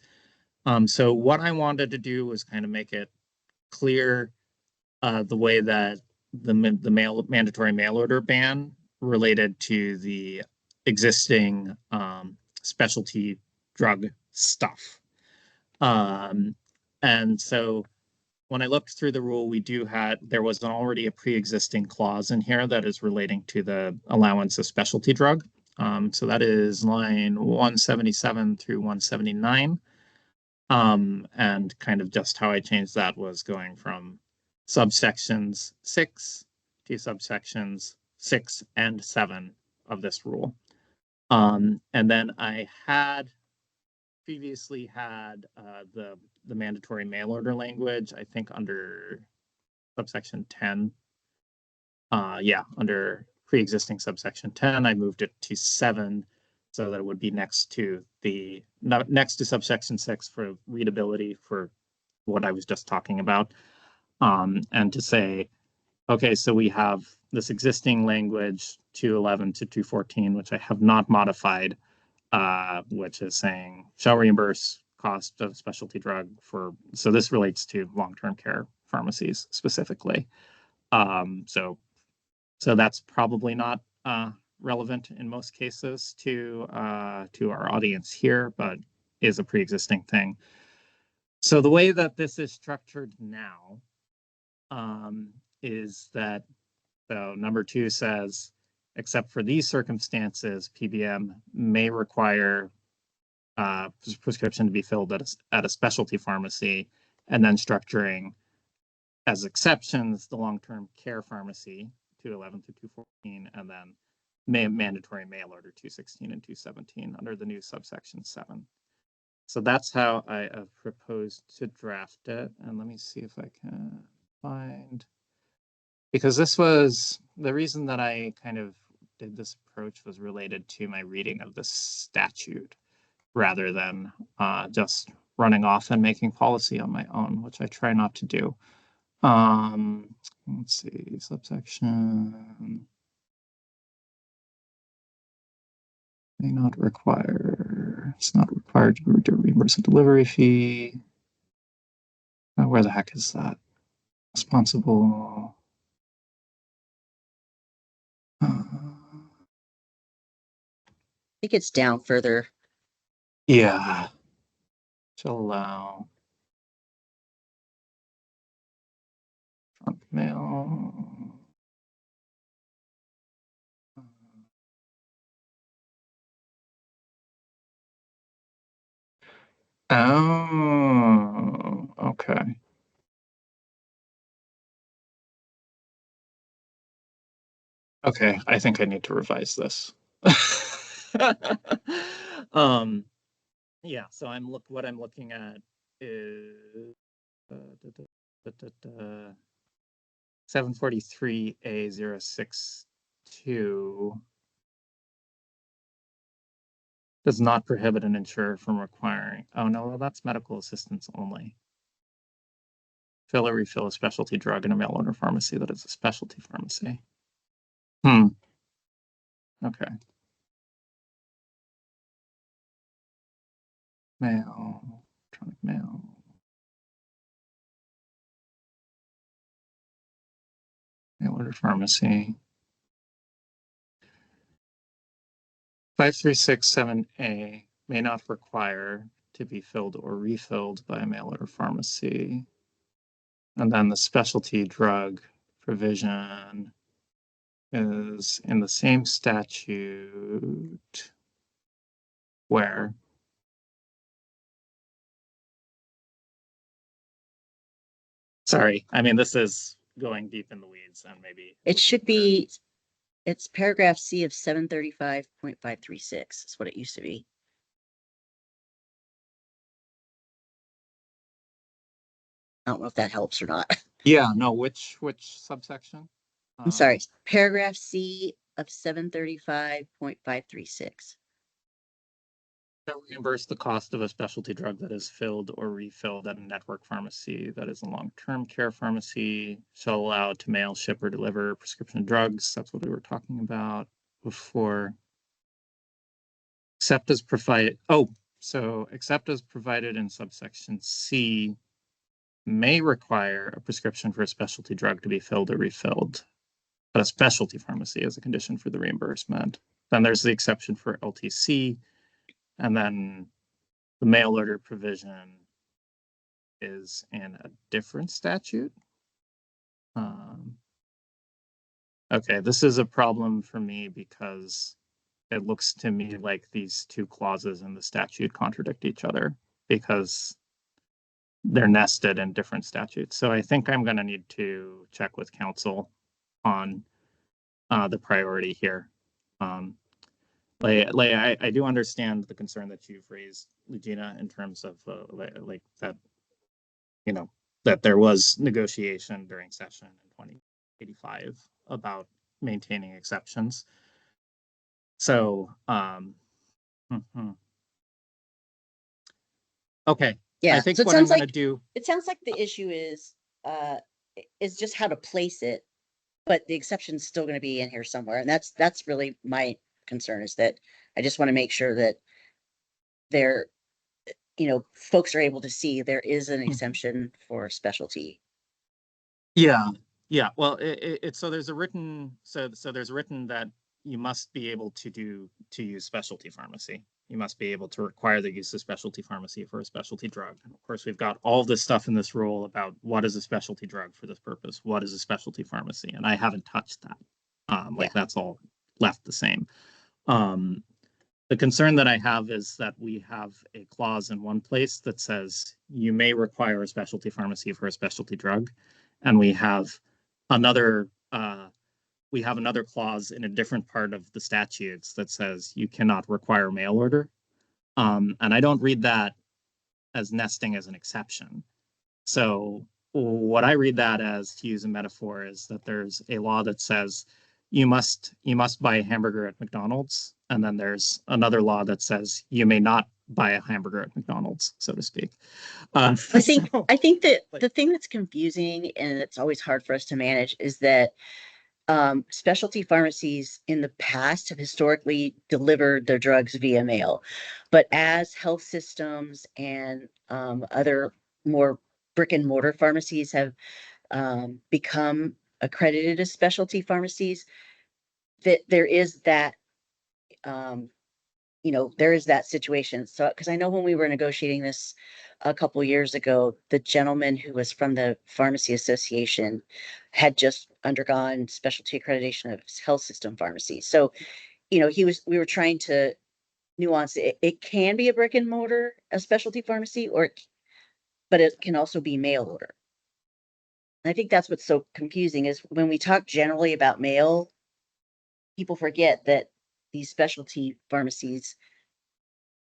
Speaker 1: So what I wanted to do was kind of make it clear the way that the mandatory mail order ban related to the existing specialty drug stuff. And so when I looked through the rule, there was already a pre-existing clause in here that is relating to the allowance of specialty drug. So that is line 177 through 179. And kind of just how I changed that was going from subsections 6 to subsections 6 and 7 of this rule. And then I had previously had the mandatory mail order language, I think under subsection 10. Under pre-existing subsection 10, I moved it to 7 so that it would be next to subsection 6 for readability for what I was just talking about. And to say, okay, so we have this existing language 211 to 214, which I have not modified, which is saying shall reimburse cost of specialty drug so this relates to long-term care pharmacies specifically. So that's probably not relevant in most cases to our audience here, but is a pre-existing thing. So the way that this is structured now is that, so number 2 says, except for these circumstances, PBM may require prescription to be filled at a specialty pharmacy, and then structuring as exceptions the long-term care pharmacy 211 to 214, and then mandatory mail order 216 and 217 under the new subsection 7. So that's how I have proposed to draft it. And let me see if I can find, because this was the reason that I kind of did this approach was related to my reading of the statute rather than just running off and making policy on my own, which I try not to do. Let's see, subsection may not require, it's not required to reimburse a delivery fee. Where the heck is that? Responsible.
Speaker 2: I think it's down further.
Speaker 1: Yeah. To allow front mail. Oh, okay. Okay, I think I need to revise this. Yeah, so what I'm looking at is 743A062 does not prohibit an insurer from requiring, oh no, well, that's medical assistance only. Fill or refill a specialty drug in a mail order pharmacy that is a specialty pharmacy. Okay. Mail, electronic mail. Mail order pharmacy. 5367A may not require to be filled or refilled by a mail order pharmacy. And then the specialty drug provision is in the same statute where sorry, I mean, this is going deep in the weeds and maybe
Speaker 2: It should be, it's paragraph C of 735.536 is what it used to be. I don't know if that helps or not.
Speaker 1: Yeah, no, which subsection?
Speaker 2: I'm sorry, paragraph C of 735.536.
Speaker 1: Shall reimburse the cost of a specialty drug that is filled or refilled at a network pharmacy that is a long-term care pharmacy, shall allow to mail, ship, or deliver prescription drugs. That's what we were talking about before. Except as provided, except as provided in subsection C may require a prescription for a specialty drug to be filled or refilled, but a specialty pharmacy is a condition for the reimbursement. Then there's the exception for LTC, and then the mail order provision is in a different statute. Okay, this is a problem for me because it looks to me like these two clauses in the statute contradict each other because they're nested in different statutes. So I think I'm going to need to check with counsel on the priority here. I do understand the concern that you've raised, Legina, in terms of like that, you know, that there was negotiation during session in 2085 about maintaining exceptions. So, okay.
Speaker 2: Yeah,
Speaker 1: I think
Speaker 2: so it
Speaker 1: what I'm
Speaker 2: sounds
Speaker 1: going to
Speaker 2: like
Speaker 1: do.
Speaker 2: it sounds like the issue is just how to place it, but the exception is still going to be in here somewhere, and that's really my concern, is that I just want to make sure that there, folks are able to see there is an exemption for specialty.
Speaker 1: Yeah, yeah. Well, so there's a written there's written that you must be able to use specialty pharmacy. You must be able to require the use of specialty pharmacy for a specialty drug. And of course, we've got all this stuff in this rule about what is a specialty drug for this purpose, what is a specialty pharmacy, and I haven't touched that. That's all left the same. The concern that I have is that we have a clause in one place that says you may require a specialty pharmacy for a specialty drug, and we have another clause in a different part of the statutes that says you cannot require mail order, and I don't read that as nesting as an exception. So what I read that as, to use a metaphor, is that there's a law that says you must buy a hamburger at McDonald's, and then there's another law that says you may not buy a hamburger at McDonald's, so to speak.
Speaker 2: I think that the thing that's confusing and it's always hard for us to manage is that specialty pharmacies in the past have historically delivered their drugs via mail, but as health systems and other more brick and mortar pharmacies have become accredited as specialty pharmacies, that there is that there is that situation. So, because I know when we were negotiating this a couple years ago, the gentleman who was from the Pharmacy Association had just undergone specialty accreditation of health system pharmacy. So, we were trying to nuance it. It can be a brick and mortar, a specialty pharmacy, but it can also be mail order. And I think that's what's so confusing is when we talk generally about mail, people forget that these specialty pharmacies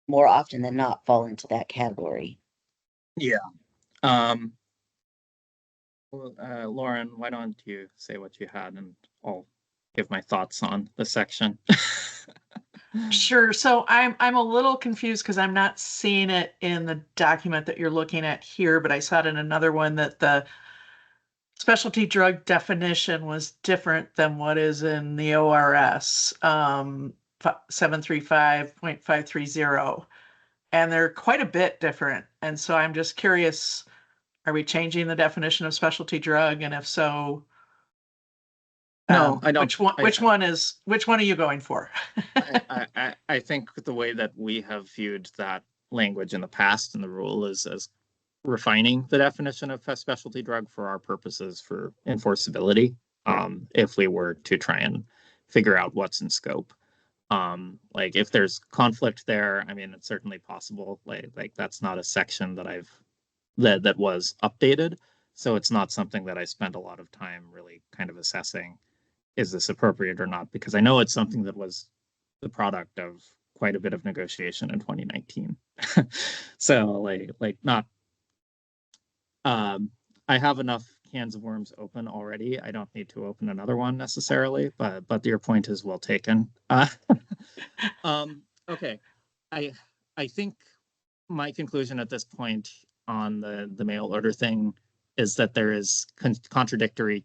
Speaker 2: more often than not fall into that category.
Speaker 1: Yeah. Lauren, why don't you say what you had, and I'll give my thoughts on the section.
Speaker 4: Sure. So I'm a little confused because I'm not seeing it in the document that you're looking at here, but I saw it in another one that the specialty drug definition was different than what is in the ORS 735.530. And they're quite a bit different. And so I'm just curious, are we changing the definition of specialty drug? And if so,
Speaker 1: No, I don't.
Speaker 4: Which one are you going for?
Speaker 1: I think the way that we have viewed that language in the past in the rule is as refining the definition of a specialty drug for our purposes for enforceability. If we were to try and figure out what's in scope, like if there's conflict there, I mean, it's certainly possible. Like that's not a section that was updated, so it's not something that I spent a lot of time really kind of assessing. Is this appropriate or not? Because I know it's something that was the product of quite a bit of negotiation in 2019. So like not I have enough cans of worms open already. I don't need to open another one necessarily, but your point is well taken. Okay, I I think my conclusion at this point on the mail order thing is that there is contradictory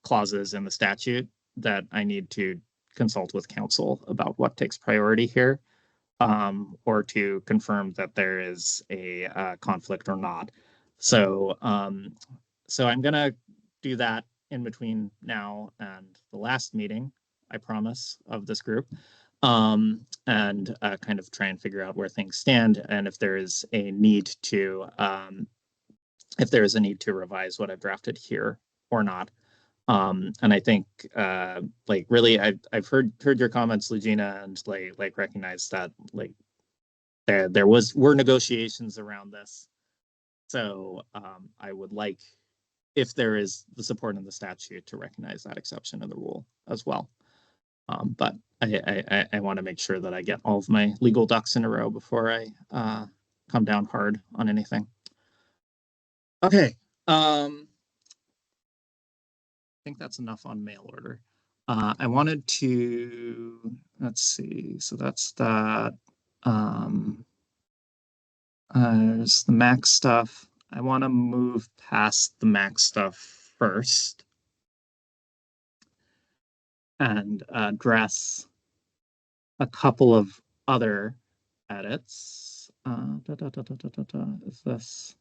Speaker 1: clauses in the statute that I need to consult with counsel about what takes priority here, or to confirm that there is a conflict or not. So, so I'm gonna do that in between now and the last meeting, I promise, of this group, and kind of try and figure out where things stand and if there is a need to revise what I've drafted here or not. And I think like really I've heard your comments, Legina, and like recognize that like there were negotiations around this. So I would like, if there is the support in the statute, to recognize that exception in the rule as well. But I want to make sure that I get all of my legal ducks in a row before I come down hard on anything. Okay. I think that's enough on mail order. I wanted to, let's see, so that's that. There's the Mac stuff. I want to move past the Mac stuff first and address a couple of other edits. Is this?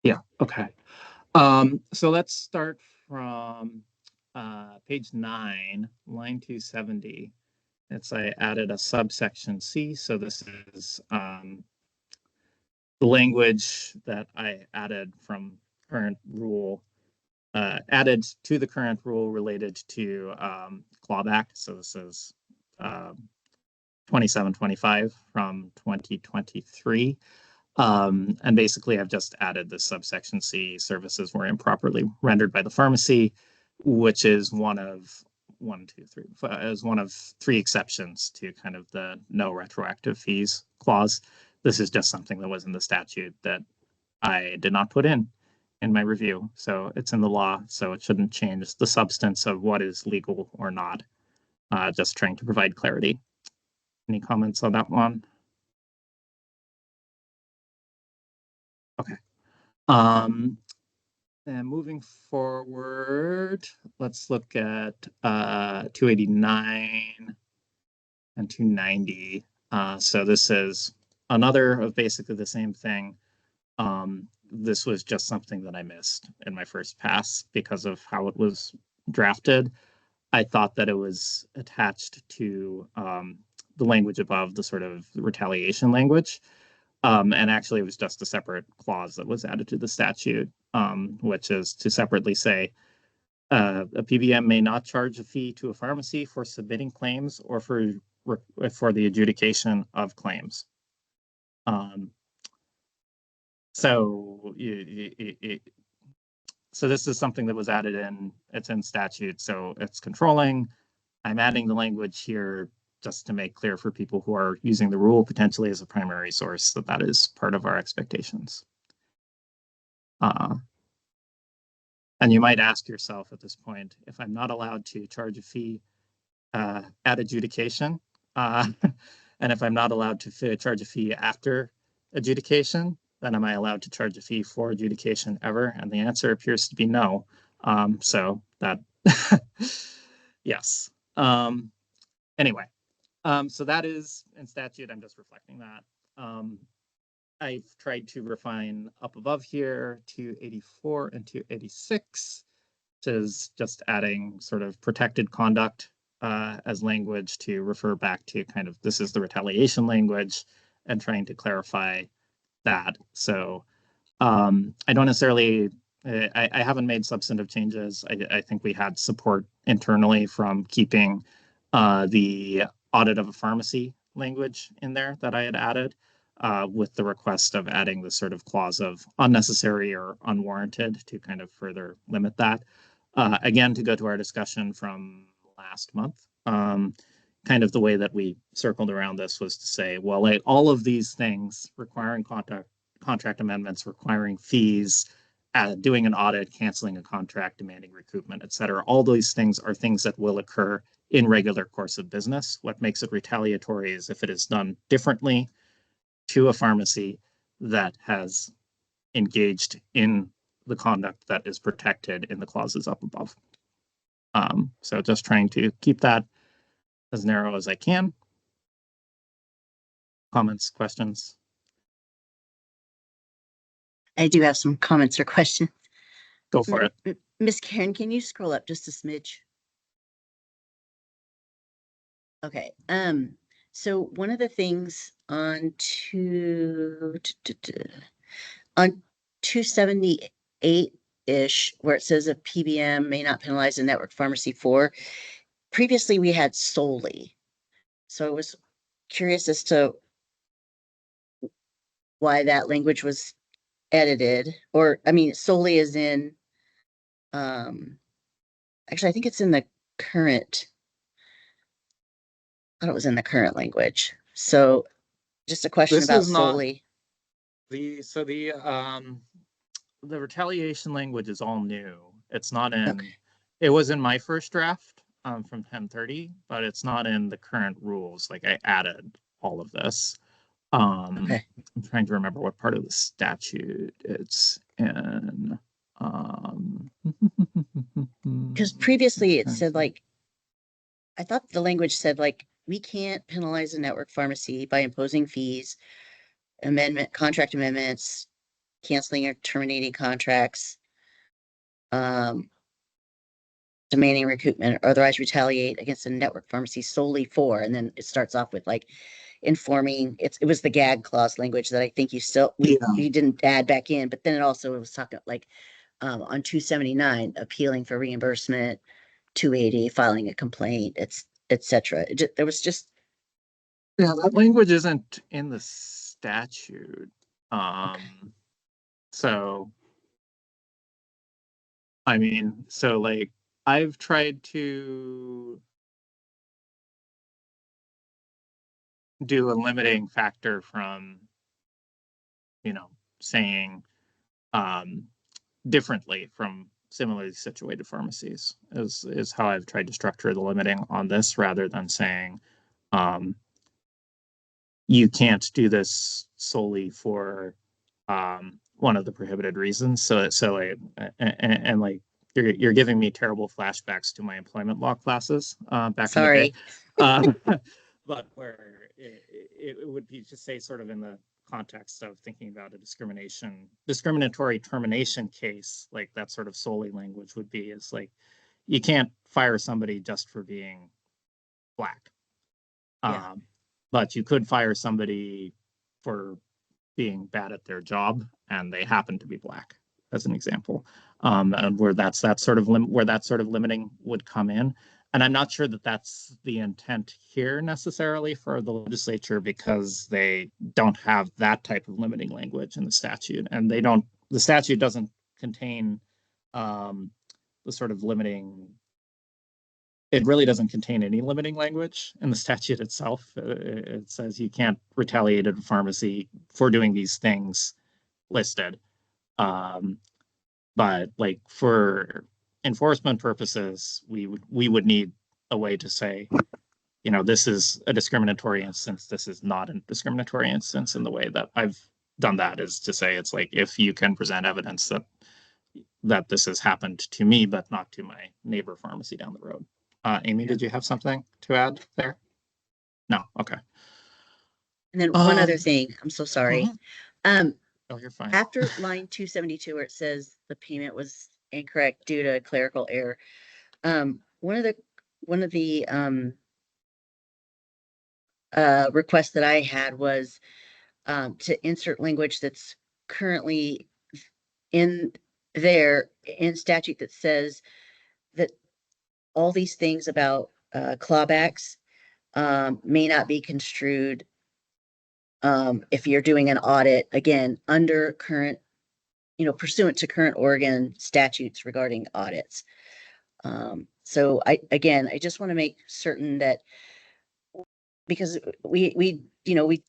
Speaker 1: Yeah, okay. So let's start from page 9, line 270. I added a subsection C. So this is the language that I added from current rule, added to the current rule related to clawback. So this is 2725 from 2023. And basically, I've just added the subsection C, services were improperly rendered by the pharmacy, which is one of 3 exceptions to kind of the no retroactive fees clause. This is just something that was in the statute that I did not put in my review. So it's in the law, so it shouldn't change the substance of what is legal or not. Just trying to provide clarity. Any comments on that one? Okay. And moving forward, let's look at 289 and 290. So this is another of basically the same thing. This was just something that I missed in my first pass because of how it was drafted. I thought that it was attached to the language above, the sort of retaliation language. And actually, it was just a separate clause that was added to the statute, which is to separately say a PBM may not charge a fee to a pharmacy for submitting claims or for the adjudication of claims. So this is something that was added in. It's in statute, so it's controlling. I'm adding the language here just to make clear for people who are using the rule potentially as a primary source that that is part of our expectations. And you might ask yourself at this point, if I'm not allowed to charge a fee at adjudication, and if I'm not allowed to charge a fee after adjudication, then am I allowed to charge a fee for adjudication ever? And the answer appears to be no. So that, yes. Anyway, so that is in statute. I'm just reflecting that. I've tried to refine up above here 284 and 286, which is just adding sort of protected conduct as language to refer back to kind of this is the retaliation language and trying to clarify that. So I don't necessarily, I haven't made substantive changes. I think we had support internally from keeping the audit of a pharmacy language in there that I had added with the request of adding the sort of clause of unnecessary or unwarranted to kind of further limit that. Again, to go to our discussion from last month, kind of the way that we circled around this was to say, well, all of these things requiring contract amendments, requiring fees, doing an audit, canceling a contract, demanding recoupment, et cetera. All these things are things that will occur in regular course of business. What makes it retaliatory is if it is done differently to a pharmacy that has engaged in the conduct that is protected in the clauses up above. So just trying to keep that as narrow as I can. Comments, questions?
Speaker 2: I do have some comments or questions.
Speaker 1: Go for it.
Speaker 2: Miss Karen, can you scroll up just a smidge? Okay. So one of the things on on 278-ish, where it says a PBM may not penalize a network pharmacy for, previously we had solely. So I was curious as to why that language was edited, or I mean, solely is in, actually, I think it's in the current, I thought it was in the current language. So just a question
Speaker 1: This
Speaker 2: about
Speaker 1: is not
Speaker 2: solely.
Speaker 1: The retaliation language is all new. It's not in,
Speaker 2: Okay.
Speaker 1: it was in my first draft from 1030, but it's not in the current rules. Like I added all of this.
Speaker 2: Okay.
Speaker 1: I'm trying to remember what part of the statute it's in.
Speaker 2: Because previously it said like, I thought the language said like, we can't penalize a network pharmacy by imposing fees, contract amendments, canceling or terminating contracts, demanding recoupment or otherwise retaliate against a network pharmacy solely for, and then it starts off with like informing, it was the gag clause language that I think you didn't add back in, but then it also was talking like on 279, appealing for reimbursement, 280, filing a complaint, etc. There was just,
Speaker 1: Yeah, that language isn't in the statute. So, I mean, so like I've tried to do a limiting factor from, saying differently from similarly situated pharmacies is how I've tried to structure the limiting on this rather than saying you can't do this solely for one of the prohibited reasons. And like you're giving me terrible flashbacks to my employment law classes back in the day.
Speaker 2: sorry.
Speaker 1: But where it would be to say sort of in the context of thinking about a discriminatory termination case, like that sort of solely language would be is like, you can't fire somebody just for being black.
Speaker 2: Yeah.
Speaker 1: But you could fire somebody for being bad at their job and they happen to be black, as an example, and where that sort of limiting would come in. And I'm not sure that that's the intent here necessarily for the legislature, because they don't have that type of limiting language in the statute, and the statute doesn't contain the sort of limiting. It really doesn't contain any limiting language in the statute itself. It says you can't retaliate at a pharmacy for doing these things listed. But like for enforcement purposes, we would need a way to say, this is a discriminatory instance. This is not a discriminatory instance. And the way that I've done that is to say, it's like, if you can present evidence that this has happened to me, but not to my neighbor pharmacy down the road. Amy, did you have something to add there? No. Okay.
Speaker 2: And then one other thing, I'm so sorry.
Speaker 1: Oh, you're fine.
Speaker 2: After line 272, where it says the payment was incorrect due to a clerical error, one of the requests that I had was to insert language that's currently in statute that says that all these things about clawbacks may not be construed if you're doing an audit, again, under current, pursuant to current Oregon statutes regarding audits. So I just want to make certain that, because we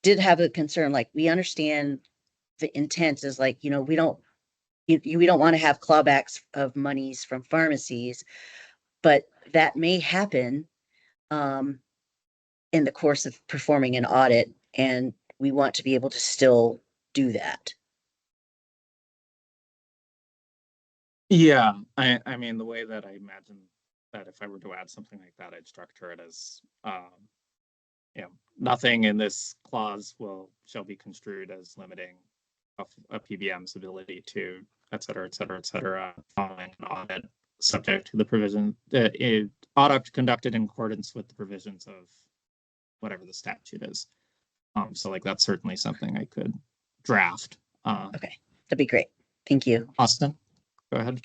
Speaker 2: did have a concern, like we understand the intent is like, we don't we don't want to have clawbacks of monies from pharmacies, but that may happen in the course of performing an audit, and we want to be able to still do that.
Speaker 1: Yeah, I mean, the way that I imagine that if I were to add something like that, I'd structure it as, nothing in this clause shall be construed as limiting a PBM's ability to, et cetera, following an audit subject to the provision, audit conducted in accordance with the provisions of whatever the statute is. So like that's certainly something I could draft.
Speaker 2: Okay, that'd be great. Thank you.
Speaker 1: Austin, go ahead.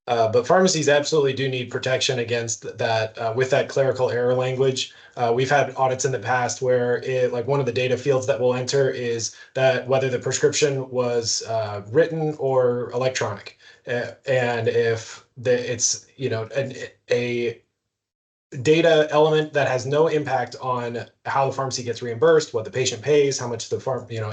Speaker 7: But pharmacies absolutely do need protection against that with that clerical error language. We've had audits in the past where like one of the data fields that we'll enter is that whether the prescription was written or electronic. And if it's, a data element that has no impact on how the pharmacy gets reimbursed, what the patient pays, how much the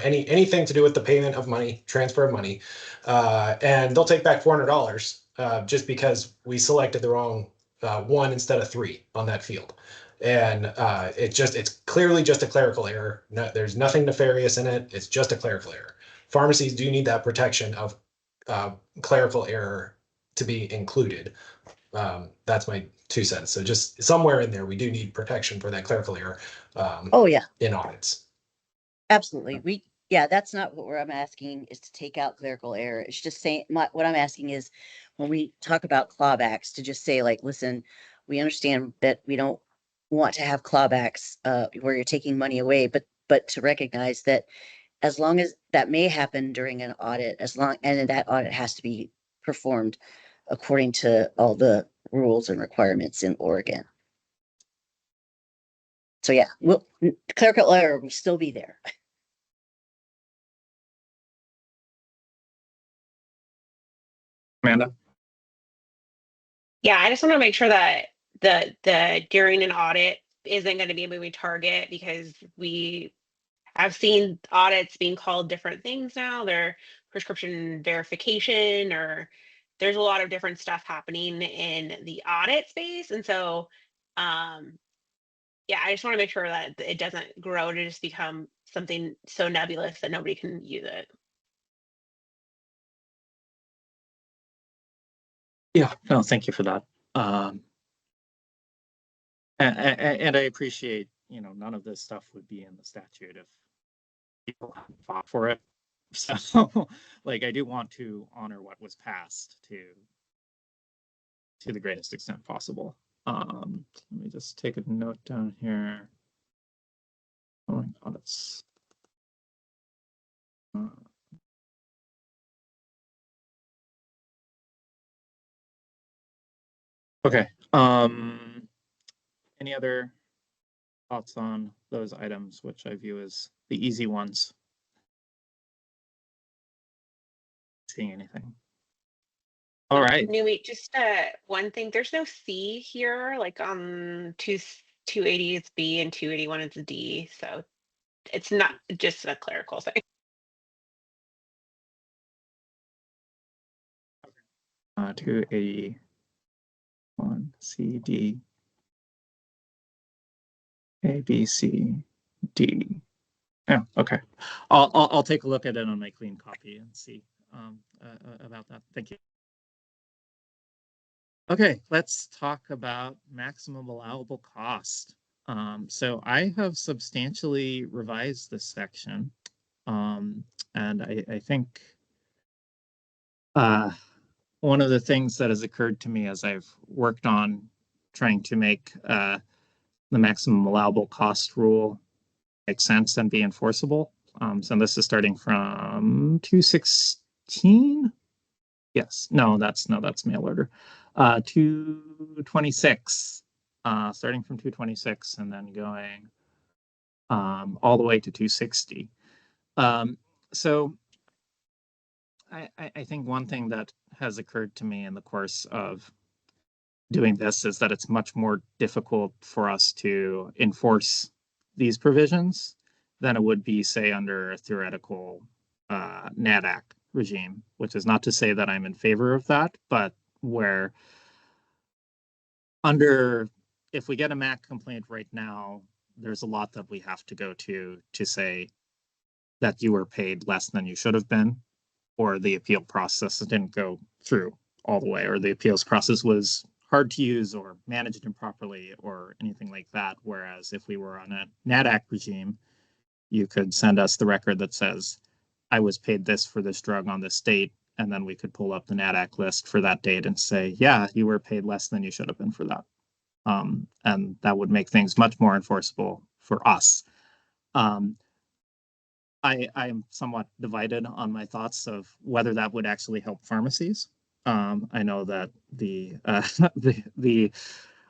Speaker 7: anything to do with the payment of money, transfer of money, and they'll take back $400 just because we selected the wrong one instead of 3 on that field. And it's clearly just a clerical error. No, there's nothing nefarious in it. It's just a clerical error. Pharmacies do need that protection of clerical error to be included. That's my 2 cents. So just somewhere in there, we do need protection for that clerical error.
Speaker 2: Oh, yeah,
Speaker 7: in audits.
Speaker 2: absolutely. That's not what I'm asking, is to take out clerical error. It's just saying, what I'm asking is, when we talk about clawbacks, to just say like, listen, we understand that we don't want to have clawbacks where you're taking money away, but to recognize that as long as that may happen during an audit, and that audit has to be performed according to all the rules and requirements in Oregon. So yeah, clerical error will still be there.
Speaker 1: Amanda?
Speaker 8: Yeah, I just want to make sure that the during an audit isn't going to be a moving target, because I've seen audits being called different things now. They're prescription verification, or there's a lot of different stuff happening in the audit space. And so, yeah, I just want to make sure that it doesn't grow to just become something so nebulous that nobody can use it.
Speaker 1: Yeah, no, thank you for that. And I appreciate, none of this stuff would be in the statute if people hadn't fought for it. So, like, I do want to honor what was passed to the greatest extent possible. Let me just take a note down here. Oh, audits. Okay. Any other thoughts on those items, which I view as the easy ones? Seeing anything? All right.
Speaker 8: Numi, just one thing. There's no C here, like on 280 it's B and 281 it's D. So it's not just a clerical thing.
Speaker 1: 281 C D A B C D. Yeah, okay. I'll take a look at it on my clean copy and see about that. Thank you. Okay, let's talk about maximum allowable cost. So I have substantially revised this section, and I think one of the things that has occurred to me as I've worked on trying to make the maximum allowable cost rule make sense and be enforceable. So this is starting from 216. Yes, no, that's mail order. 226, starting from 226 and then going all the way to 260. So I think one thing that has occurred to me in the course of doing this is that it's much more difficult for us to enforce these provisions than it would be, say, under a theoretical NADAC regime, which is not to say that I'm in favor of that, but where if we get a MAC complaint right now, there's a lot that we have to go to say that you were paid less than you should have been, or the appeal process didn't go through all the way, or the appeals process was hard to use or managed improperly or anything like that. Whereas if we were on a NADAC regime, you could send us the record that says, I was paid this for this drug on this date, and then we could pull up the NADAC list for that date and say, yeah, you were paid less than you should have been for that. And that would make things much more enforceable for us. I am somewhat divided on my thoughts of whether that would actually help pharmacies. I know that the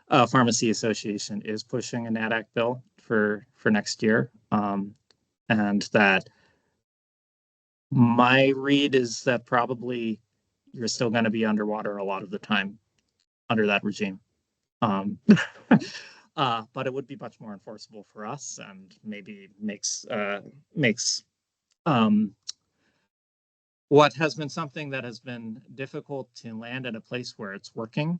Speaker 1: Pharmacy Association is pushing a NADAC bill for next year, and that my read is that probably you're still going to be underwater a lot of the time under that regime. But it would be much more enforceable for us, and maybe makes what has been something that has been difficult to land in a place where it's working.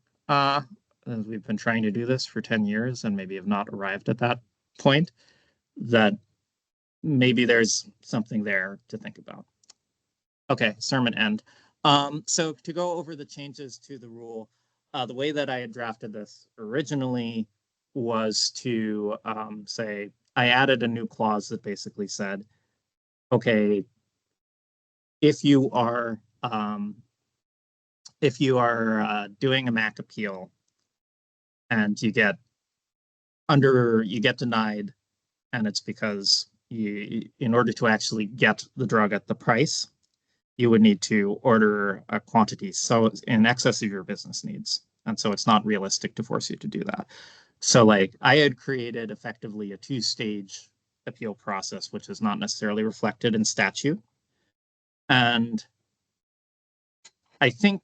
Speaker 1: We've been trying to do this for 10 years and maybe have not arrived at that point, that maybe there's something there to think about. Okay, sermon end. So to go over the changes to the rule, the way that I had drafted this originally was to say, I added a new clause that basically said, okay, if you are doing a MAC appeal and you get denied, and it's because in order to actually get the drug at the price, you would need to order a quantity so in excess of your business needs. And so it's not realistic to force you to do that. So like I had created effectively a 2-stage appeal process, which is not necessarily reflected in statute. And I think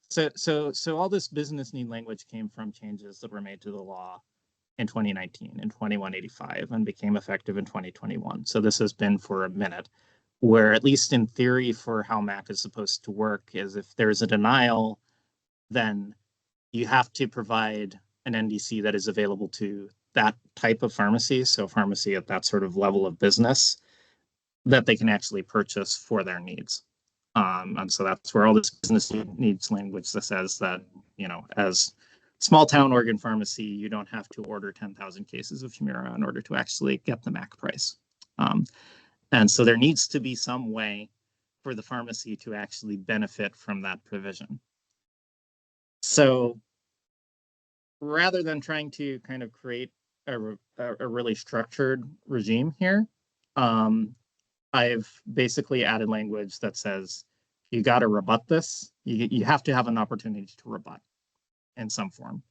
Speaker 1: so all this business need language came from changes that were made to the law in 2019 in 2185 and became effective in 2021. So this has been for a minute, where at least in theory for how MAC is supposed to work is if there's a denial, then you have to provide an NDC that is available to that type of pharmacy, so pharmacy at that sort of level of business, that they can actually purchase for their needs. And so that's where all this business needs language that says that, as small town Oregon pharmacy, you don't have to order 10,000 cases of Humira in order to actually get the MAC price. And so there needs to be some way for the pharmacy to actually benefit from that provision. So rather than trying to kind of create a really structured regime here, I've basically added language that says you got to rebut this. You have to have an opportunity to rebut in some form,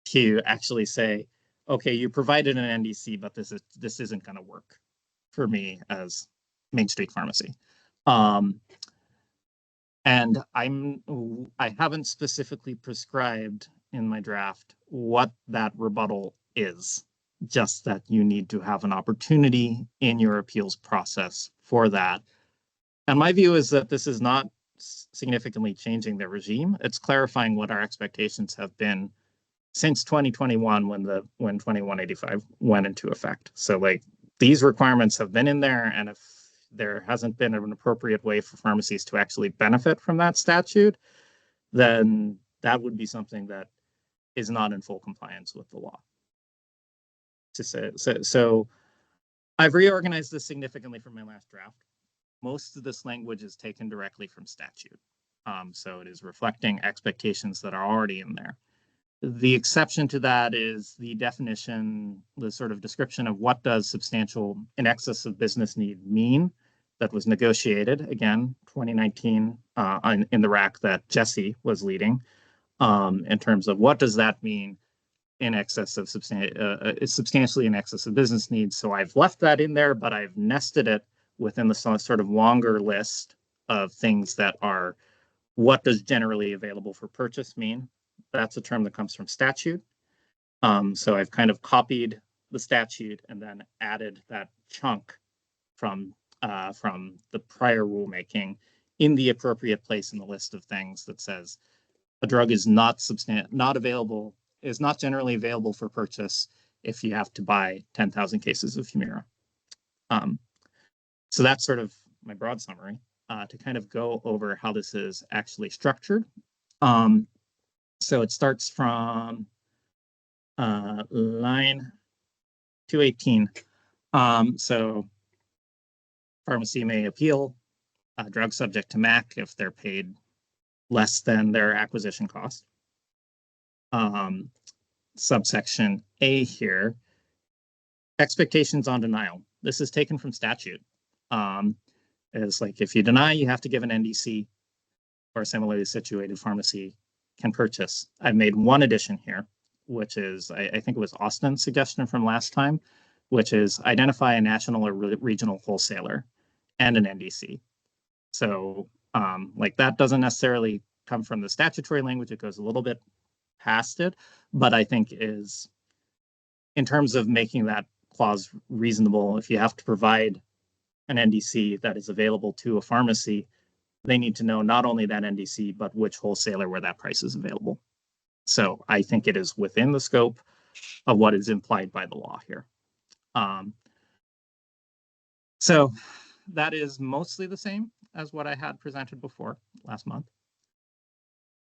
Speaker 1: to actually say, okay, you provided an NDC, but this isn't going to work for me as Main Street Pharmacy. And I haven't specifically prescribed in my draft what that rebuttal is, just that you need to have an opportunity in your appeals process for that. And my view is that this is not significantly changing the regime. It's clarifying what our expectations have been since 2021 when 2185 went into effect. So like these requirements have been in there, and if there hasn't been an appropriate way for pharmacies to actually benefit from that statute, then that would be something that is not in full compliance with the law. So I've reorganized this significantly from my last draft. Most of this language is taken directly from statute. So it is reflecting expectations that are already in there. The exception to that is the definition, the sort of description of what does substantial in excess of business need mean, that was negotiated, again, 2019 in the RAC that Jesse was leading, in terms of what does that mean in excess of substantially in excess of business needs. So I've left that in there, but I've nested it within the sort of longer list of things that are, what does generally available for purchase mean? That's a term that comes from statute. So I've kind of copied the statute and then added that chunk from the prior rulemaking in the appropriate place in the list of things that says a drug is not available, is not generally available for purchase if you have to buy 10,000 cases of Humira. So that's sort of my broad summary. To kind of go over how this is actually structured. So it starts from line 218. So pharmacy may appeal a drug subject to MAC if they're paid less than their acquisition cost. Subsection A here, expectations on denial. This is taken from statute. It's like if you deny, you have to give an NDC, or a similarly situated pharmacy can purchase. I've made one addition here, which is, I think it was Austin's suggestion from last time, which is identify a national or regional wholesaler and an NDC. So like that doesn't necessarily come from the statutory language. It goes a little bit past it, but I think is in terms of making that clause reasonable, if you have to provide an NDC that is available to a pharmacy, they need to know not only that NDC, but which wholesaler where that price is available. So I think it is within the scope of what is implied by the law here. So that is mostly the same as what I had presented before last month.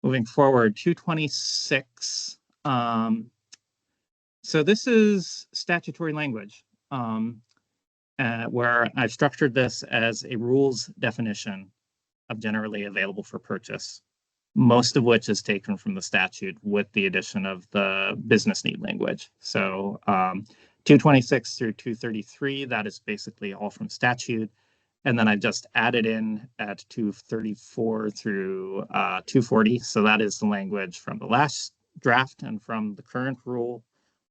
Speaker 1: Moving forward, 226. So this is statutory language where I've structured this as a rules definition of generally available for purchase, most of which is taken from the statute with the addition of the business need language. So 226 through 233, that is basically all from statute. And then I just added in at 234 through 240. So that is the language from the last draft and from the current rule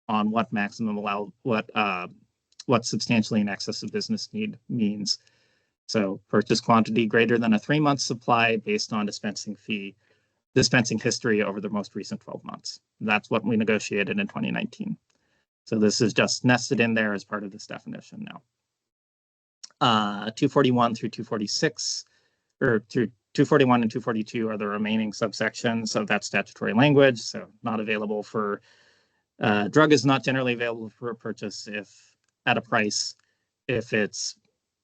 Speaker 1: on what maximum allowed, what substantially in excess of business need means. So purchase quantity greater than a 3-month supply based on dispensing history over the most recent 12 months. That's what we negotiated in 2019. So this is just nested in there as part of this definition now. 241 through 246, or through 241 and 242 are the remaining subsections of that statutory language. So not available for, drug is not generally available for purchase if at a price, if it's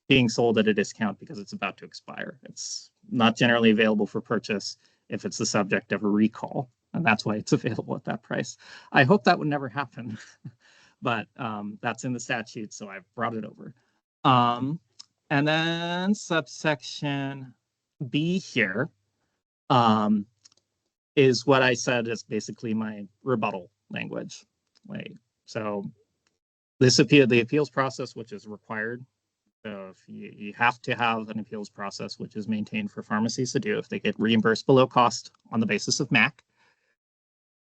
Speaker 1: being sold at a discount because it's about to expire. It's not generally available for purchase if it's the subject of a recall, and that's why it's available at that price. I hope that would never happen, but that's in the statute, so I've brought it over. And then subsection B here is what I said is basically my rebuttal language. So this the appeals process, which is required. So if you have to have an appeals process, which is maintained for pharmacies to do if they get reimbursed below cost on the basis of MAC.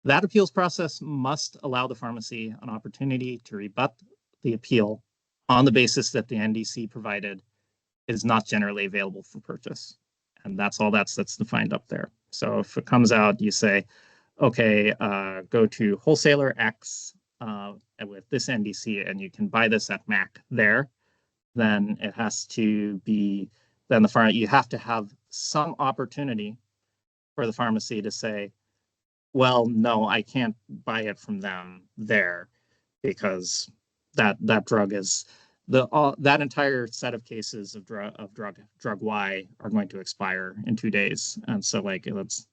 Speaker 1: That appeals process must allow the pharmacy an opportunity to rebut the appeal on the basis that the NDC provided is not generally available for purchase. And that's all that's defined up there. So if it comes out, you say, okay, go to wholesaler X with this NDC and you can buy this at MAC there, then it has to be, then you have to have some opportunity for the pharmacy to say, well, no, I can't buy it from them there because that drug is that entire set of cases of drug Y are going to expire in 2 days, and so like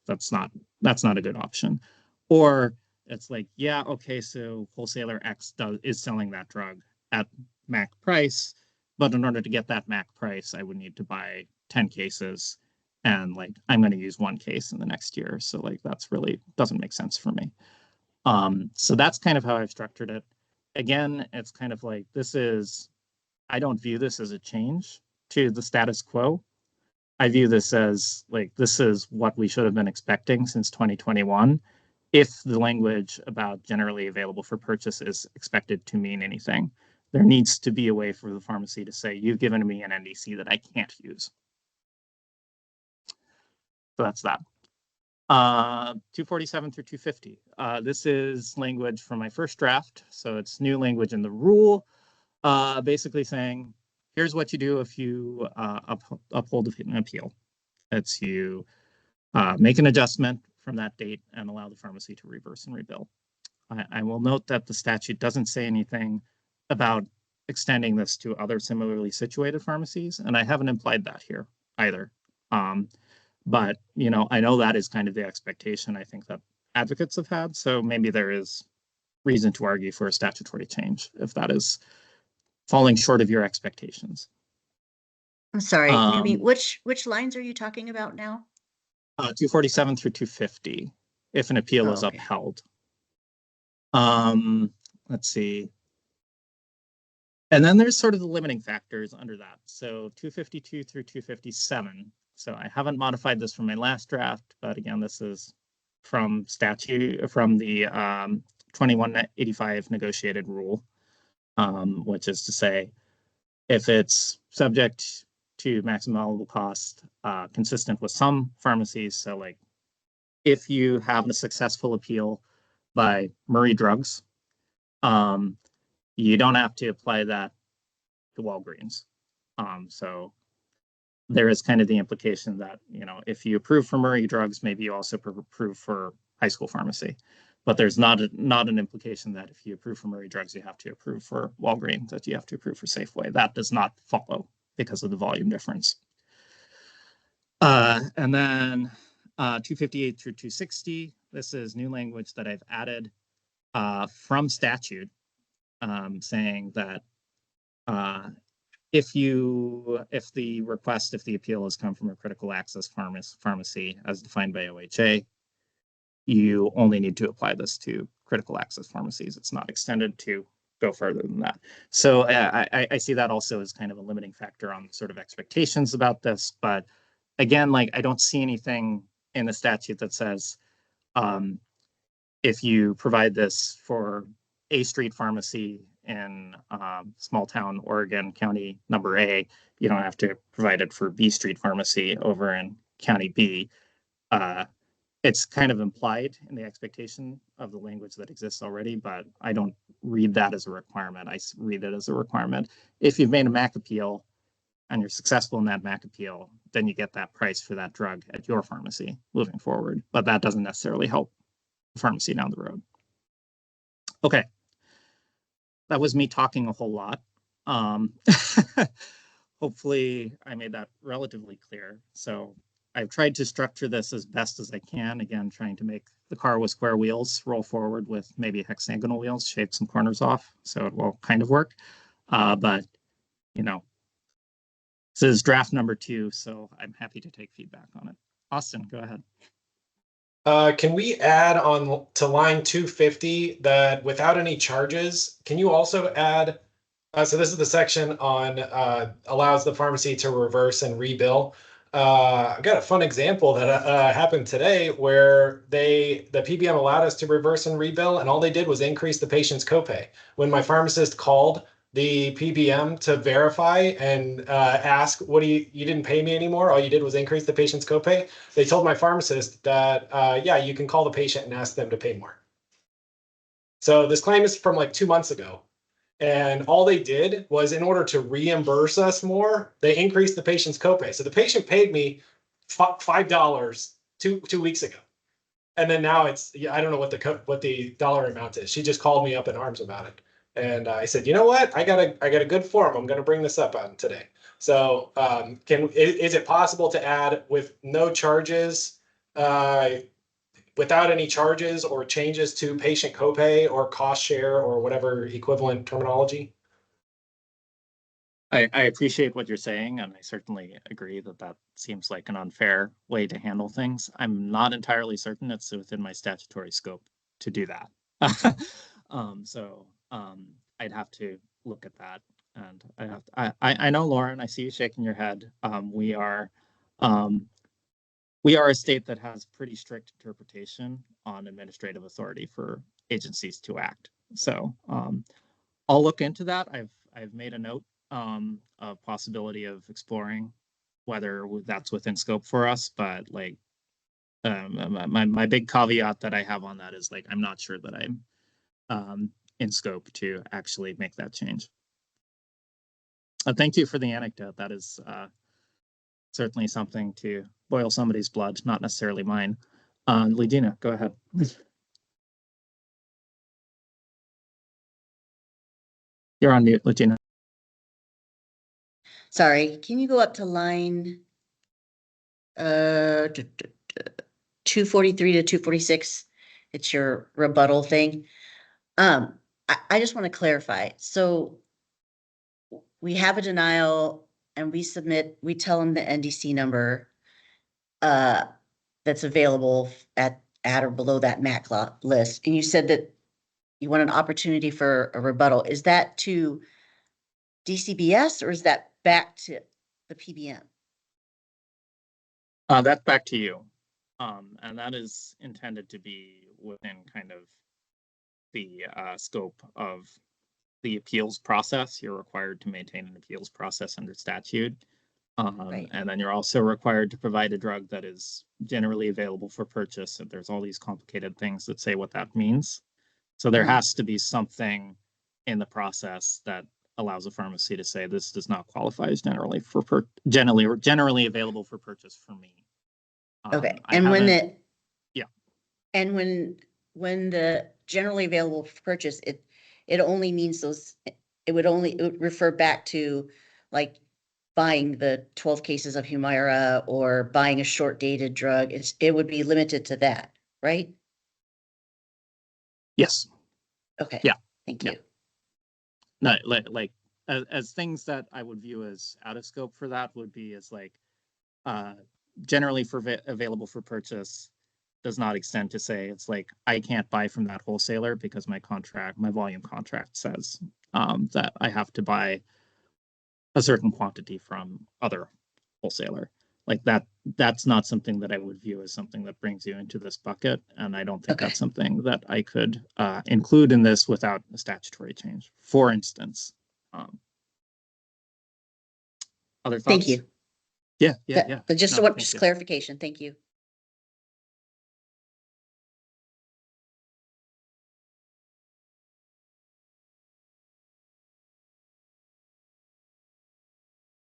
Speaker 1: that's not a good option. Or it's like, yeah, okay, so wholesaler X is selling that drug at MAC price, but in order to get that MAC price, I would need to buy 10 cases, and like I'm going to use 1 case in the next year, so like that's really doesn't make sense for me. So that's kind of how I've structured it. Again, it's kind of like I don't view this as a change to the status quo. I view this as like this is what we should have been expecting since 2021, if the language about generally available for purchase is expected to mean anything. There needs to be a way for the pharmacy to say, you've given me an NDC that I can't use. So that's that. 247 through 250. This is language from my first draft. So it's new language in the rule, basically saying, here's what you do if you uphold an appeal. It's you make an adjustment from that date and allow the pharmacy to reverse and rebill. I will note that the statute doesn't say anything about extending this to other similarly situated pharmacies, and I haven't implied that here either. But I know that is kind of the expectation I think that advocates have had, so maybe there is reason to argue for a statutory change if that is falling short of your expectations.
Speaker 2: I'm sorry, Naomi, which lines are you talking about now?
Speaker 1: 247 through 250, if an appeal is
Speaker 2: okay.
Speaker 1: upheld. Let's see. And then there's sort of the limiting factors under that. So 252 through 257. So I haven't modified this from my last draft, but again, this is from statute, from the 2185 negotiated rule, which is to say, if it's subject to maximum allowable cost, consistent with some pharmacies, so like if you have a successful appeal by Murray Drugs, you don't have to apply that to Walgreens. So there is kind of the implication that, if you approve for Murray Drugs, maybe you also approve for high school pharmacy. But there's not an implication that if you approve for Murray Drugs, you have to approve for Walgreens, that you have to approve for Safeway. That does not follow because of the volume difference. And then 258 through 260, this is new language that I've added from statute, saying that if the appeal has come from a critical access pharmacy as defined by OHA, you only need to apply this to critical access pharmacies. It's not extended to go further than that. So I see that also as kind of a limiting factor on sort of expectations about this. But again, like I don't see anything in the statute that says if you provide this for a street pharmacy in small town Oregon County number A, you don't have to provide it for B Street Pharmacy over in County B. It's kind of implied in the expectation of the language that exists already, but I don't read that as a requirement. I read it as a requirement. If you've made a MAC appeal and you're successful in that MAC appeal, then you get that price for that drug at your pharmacy moving forward. But that doesn't necessarily help the pharmacy down the road. Okay. That was me talking a whole lot. Hopefully I made that relatively clear. So I've tried to structure this as best as I can. Again, trying to make the car with square wheels roll forward with maybe hexagonal wheels, shave some corners off. So it will kind of work. But, this is draft number 2. So I'm happy to take feedback on it. Austin, go ahead.
Speaker 7: Can we add on to line 250 that without any charges, can you also add, so this is the section on allows the pharmacy to reverse and rebill. I've got a fun example that happened today where the PBM allowed us to reverse and rebill, and all they did was increase the patient's copay. When my pharmacist called the PBM to verify and ask, what you didn't pay me anymore, all you did was increase the patient's copay, they told my pharmacist that, yeah, you can call the patient and ask them to pay more. So this claim is from like 2 months ago. And all they did was, in order to reimburse us more, they increased the patient's copay. So the patient paid me $5 two weeks ago. And then now it's, I don't know what the dollar amount is. She just called me up in arms about it. And I said, you know what? I got a good form. I'm going to bring this up on today. So is it possible to add with no charges, without any charges or changes to patient copay or cost share or whatever equivalent terminology?
Speaker 1: I appreciate what you're saying, and I certainly agree that that seems like an unfair way to handle things. I'm not entirely certain it's within my statutory scope to do that. So I'd have to look at that. And I know, Lauren, I see you shaking your head. We are a state that has pretty strict interpretation on administrative authority for agencies to act. So I'll look into that. I've made a note of possibility of exploring whether that's within scope for us, but like my big caveat that I have on that is like I'm not sure that I'm in scope to actually make that change. Thank you for the anecdote. That is certainly something to boil somebody's blood, not necessarily mine. Legina, go ahead. You're on mute, Legina.
Speaker 2: Sorry, can you go up to line 243 to 246? It's your rebuttal thing. I just want to clarify. So we have a denial and we tell them the NDC number that's available at or below that MAC list. And you said that you want an opportunity for a rebuttal. Is that to DCBS or is that back to the PBM?
Speaker 1: That's back to you. And that is intended to be within kind of the scope of the appeals process. You're required to maintain an appeals process under statute.
Speaker 2: Right.
Speaker 1: And then you're also required to provide a drug that is generally available for purchase. And there's all these complicated things that say what that means. So there has to be something in the process that allows a pharmacy to say this does not qualify as generally available for purchase for me.
Speaker 2: Okay,
Speaker 1: I
Speaker 2: and when
Speaker 1: haven't-
Speaker 2: the.
Speaker 1: Yeah.
Speaker 2: And when the generally available for purchase, it only means it would refer back to like buying the 12 cases of Humira or buying a short dated drug. It would be limited to that, right?
Speaker 1: Yes.
Speaker 2: Okay.
Speaker 1: Yeah.
Speaker 2: Thank
Speaker 1: Yeah.
Speaker 2: you.
Speaker 1: No, like as things that I would view as out of scope for that would be as like generally available for purchase does not extend to say it's like I can't buy from that wholesaler because my volume contract says that I have to buy a certain quantity from other wholesaler. Like that's not something that I would view as something that brings you into this bucket. And I don't think
Speaker 2: Okay.
Speaker 1: that's something that I could include in this without a statutory change. For instance, other thoughts?
Speaker 2: Thank you.
Speaker 1: Yeah.
Speaker 2: But just
Speaker 1: No,
Speaker 2: just clarification. Thank you.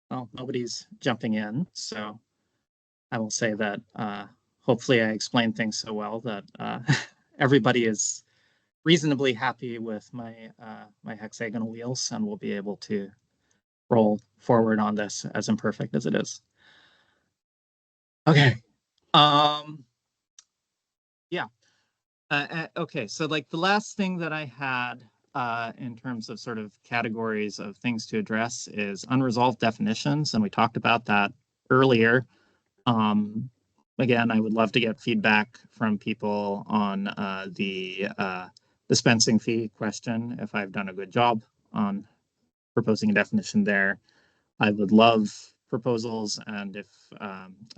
Speaker 1: Well, nobody's jumping in, so I will say that hopefully I explained things so well that everybody is reasonably happy with my hexagonal wheels and will be able to roll forward on this as imperfect as it is. Okay. Yeah. Okay. So like the last thing that I had in terms of sort of categories of things to address is unresolved definitions. And we talked about that earlier. Again, I would love to get feedback from people on the dispensing fee question, if I've done a good job on proposing a definition there. I would love proposals, and if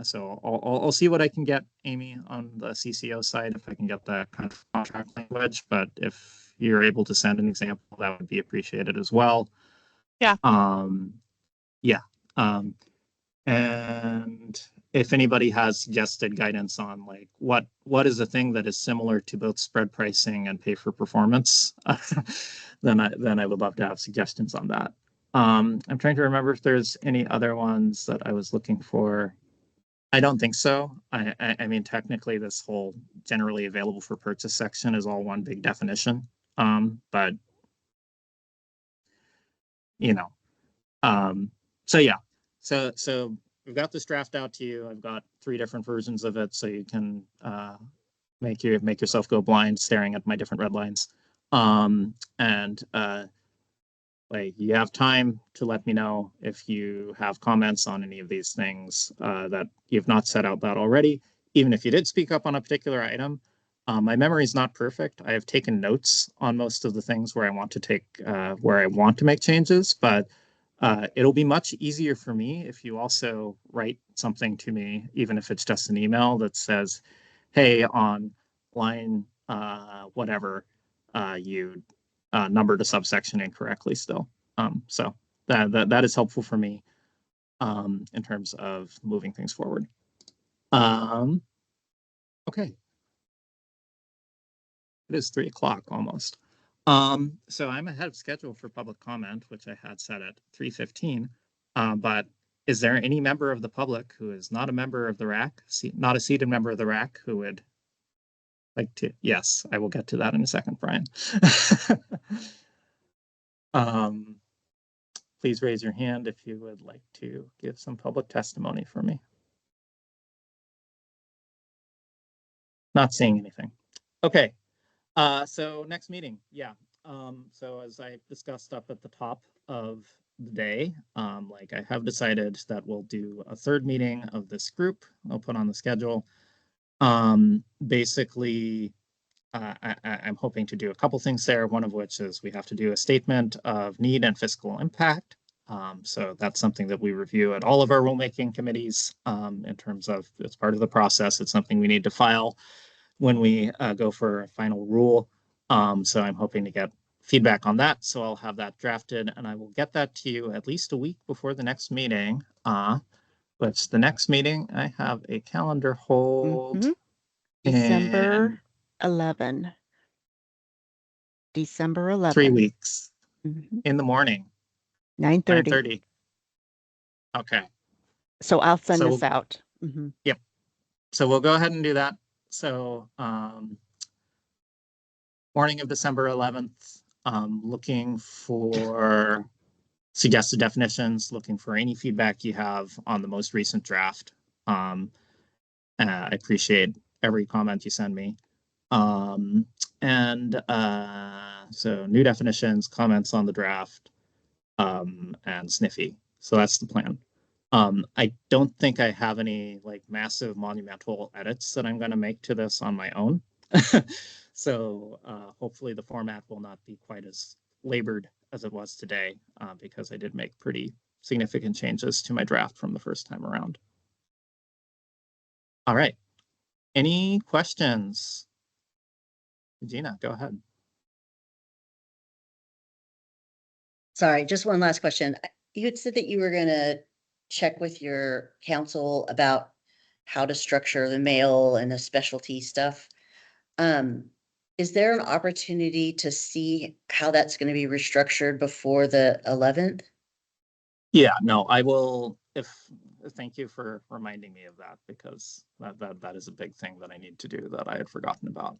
Speaker 1: so, I'll see what I can get, Amy, on the CCO side, if I can get that kind of contract language. But if you're able to send an example, that would be appreciated as well.
Speaker 9: Yeah.
Speaker 1: Yeah. And if anybody has suggested guidance on like what is a thing that is similar to both spread pricing and pay for performance, then I would love to have suggestions on that. I'm trying to remember if there's any other ones that I was looking for. I don't think so. I mean, technically, this whole generally available for purchase section is all one big definition. But you know, so yeah, so we've got this draft out to you. I've got 3 different versions of it, so you can make yourself go blind staring at my different red lines. And like you have time to let me know if you have comments on any of these things that you've not said out loud already. Even if you did speak up on a particular item, my memory is not perfect. I have taken notes on most of the things where I want to make changes, but it'll be much easier for me if you also write something to me, even if it's just an email that says, hey, on line whatever, you numbered a subsection incorrectly still. So that is helpful for me in terms of moving things forward. Okay. It is 3 o'clock almost. So I'm ahead of schedule for public comment, which I had set at 3:15. But is there any member of the public who is not a member of the RAC, not a seated member of the RAC, who would like to? Yes, I will get to that in a second, Brian. Please raise your hand if you would like to give some public testimony for me. Not seeing anything. Okay. So next meeting, yeah. So as I discussed up at the top of the day, like I have decided that we'll do a third meeting of this group. I'll put on the schedule. Basically, I'm hoping to do a couple things there. One of which is we have to do a statement of need and fiscal impact. So that's something that we review at all of our rulemaking committees in terms of it's part of the process. It's something we need to file when we go for a final rule. So I'm hoping to get feedback on that. So I'll have that drafted and I will get that to you at least a week before the next meeting. Which the next meeting, I have a calendar hold.
Speaker 2: December 11. December 11.
Speaker 1: 3 weeks in the morning.
Speaker 2: 9:30.
Speaker 1: 9:30. Okay.
Speaker 2: So I'll send this out.
Speaker 1: Yep. So we'll go ahead and do that. So morning of December 11th, looking for suggested definitions, looking for any feedback you have on the most recent draft. I appreciate every comment you send me. So new definitions, comments on the draft, and sniffy. So that's the plan. I don't think I have any like massive monumental edits that I'm going to make to this on my own. So hopefully the format will not be quite as labored as it was today, because I did make pretty significant changes to my draft from the first time around. All right. Any questions? Gina, go ahead.
Speaker 2: Sorry, just one last question. You had said that you were going to check with your council about how to structure the mail and the specialty stuff. Is there an opportunity to see how that's going to be restructured before the 11th?
Speaker 1: Yeah, no, I will. Thank you for reminding me of that, because that is a big thing that I need to do that I had forgotten about.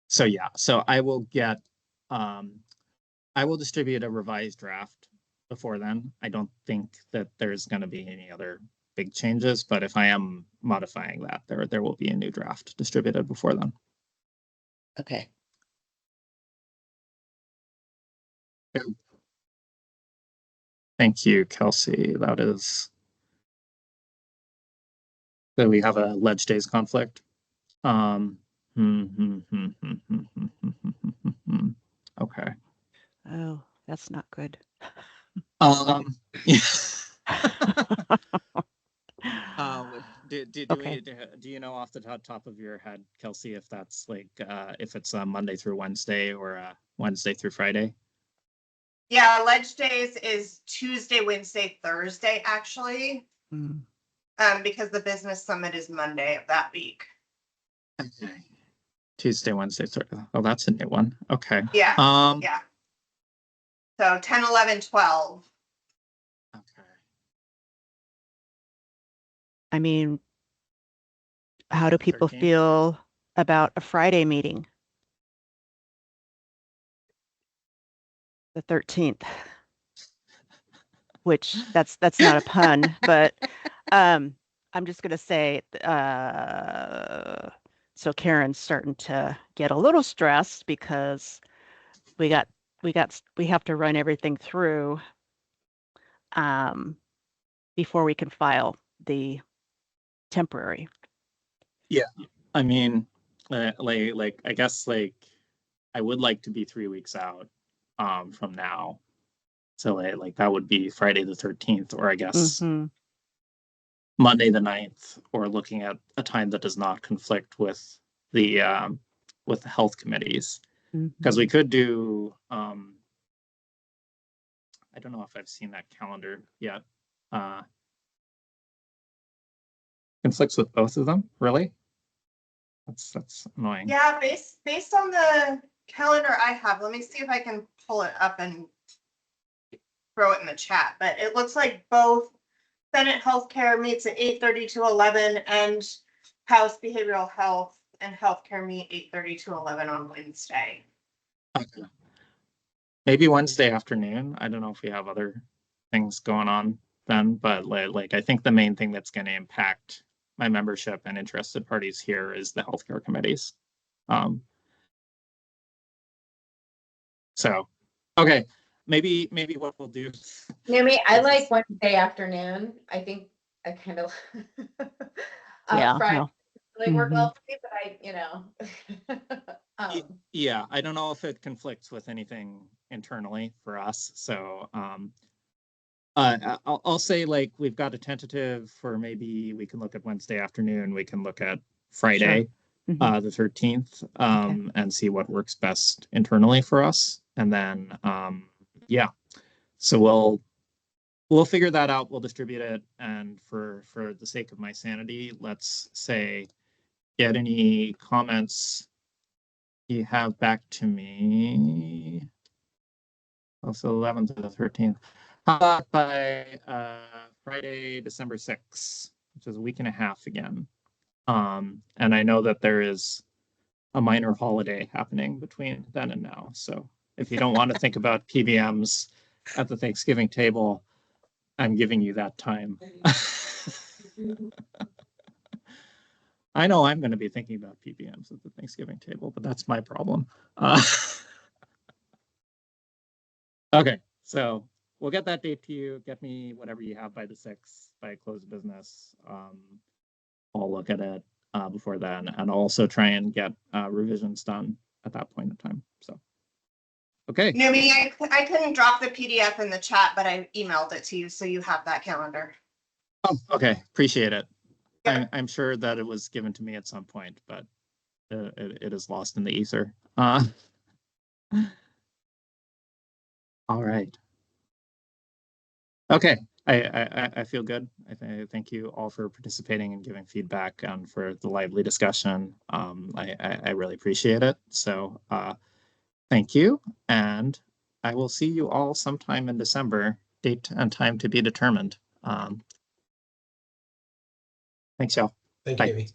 Speaker 1: So yeah, so I will get, I will distribute a revised draft before then. I don't think that there's going to be any other big changes, but if I am modifying that, there will be a new draft distributed before then.
Speaker 2: Okay.
Speaker 1: Thank you, Kelsey. That is, that we have a ledge days conflict. Okay.
Speaker 2: Oh, that's not good.
Speaker 1: Do you know off the top of your head, Kelsey, if that's like if it's a Monday through Wednesday or a Wednesday through Friday?
Speaker 11: Yeah, ledge days is Tuesday, Wednesday, Thursday, actually. Because the business summit is Monday of that week.
Speaker 1: Okay. Tuesday, Wednesday, Thursday. Oh, that's a new one. Okay.
Speaker 11: Yeah. Yeah. So 10, 11, 12.
Speaker 1: Okay.
Speaker 2: I mean, how do people
Speaker 1: 13th?
Speaker 2: feel about a Friday meeting? The 13th. Which that's not a pun, but I'm just gonna say so Karen's starting to get a little stressed because we have to run everything through before we can file the temporary.
Speaker 1: Yeah, I mean, like I guess like I would like to be 3 weeks out from now. So like that would be Friday the 13th, or I guess Monday the 9th, or looking at a time that does not conflict with the health committees. Because we could do I don't know if I've seen that calendar yet. Conflicts with both of them, really? That's annoying.
Speaker 11: Yeah, based on the calendar I have, let me see if I can pull it up and throw it in the chat, but it looks like both Senate Healthcare meets at 8:30 to 11 and House Behavioral Health and Healthcare meet 8:30 to 11 on Wednesday.
Speaker 1: Okay. Maybe Wednesday afternoon. I don't know if we have other things going on then, but like I think the main thing that's going to impact my membership and interested parties here is the healthcare committees. So, okay, maybe what we'll do.
Speaker 10: Numi, I like Wednesday afternoon. I think I kind of
Speaker 9: Yeah,
Speaker 10: Friday
Speaker 9: no.
Speaker 10: really work well for me, but I, you know.
Speaker 1: Yeah, I don't know if it conflicts with anything internally for us. So I'll say like we've got a tentative for maybe we can look at Wednesday afternoon. We can look at Friday, the 13th, and see what works best internally for us. And then yeah, so we'll figure that out. We'll distribute it. And for the sake of my sanity, let's say get any comments you have back to me. Also 11th to the 13th. How about by Friday, December 6th, which is a week and a half again. And I know that there is a minor holiday happening between then and now. So if you don't want to think about PBMs at the Thanksgiving table, I'm giving you that time. I know I'm going to be thinking about PBMs at the Thanksgiving table, but that's my problem. Okay, so we'll get that date to you. Get me whatever you have by the 6th, by close of business. I'll look at it before then, and I'll also try and get revisions done at that point in time. So, okay.
Speaker 11: Numi, I couldn't drop the PDF in the chat, but I emailed it to you, so you have that calendar.
Speaker 1: Oh, okay, appreciate it.
Speaker 11: Yeah.
Speaker 1: I'm sure that it was given to me at some point, but it is lost in the ether. All right. Okay, I feel good. I thank you all for participating and giving feedback and for the lively discussion. I really appreciate it. So thank you, and I will see you all sometime in December. Date and time to be determined. Thanks, y'all.
Speaker 7: Thank
Speaker 1: Bye.
Speaker 7: you, Amy.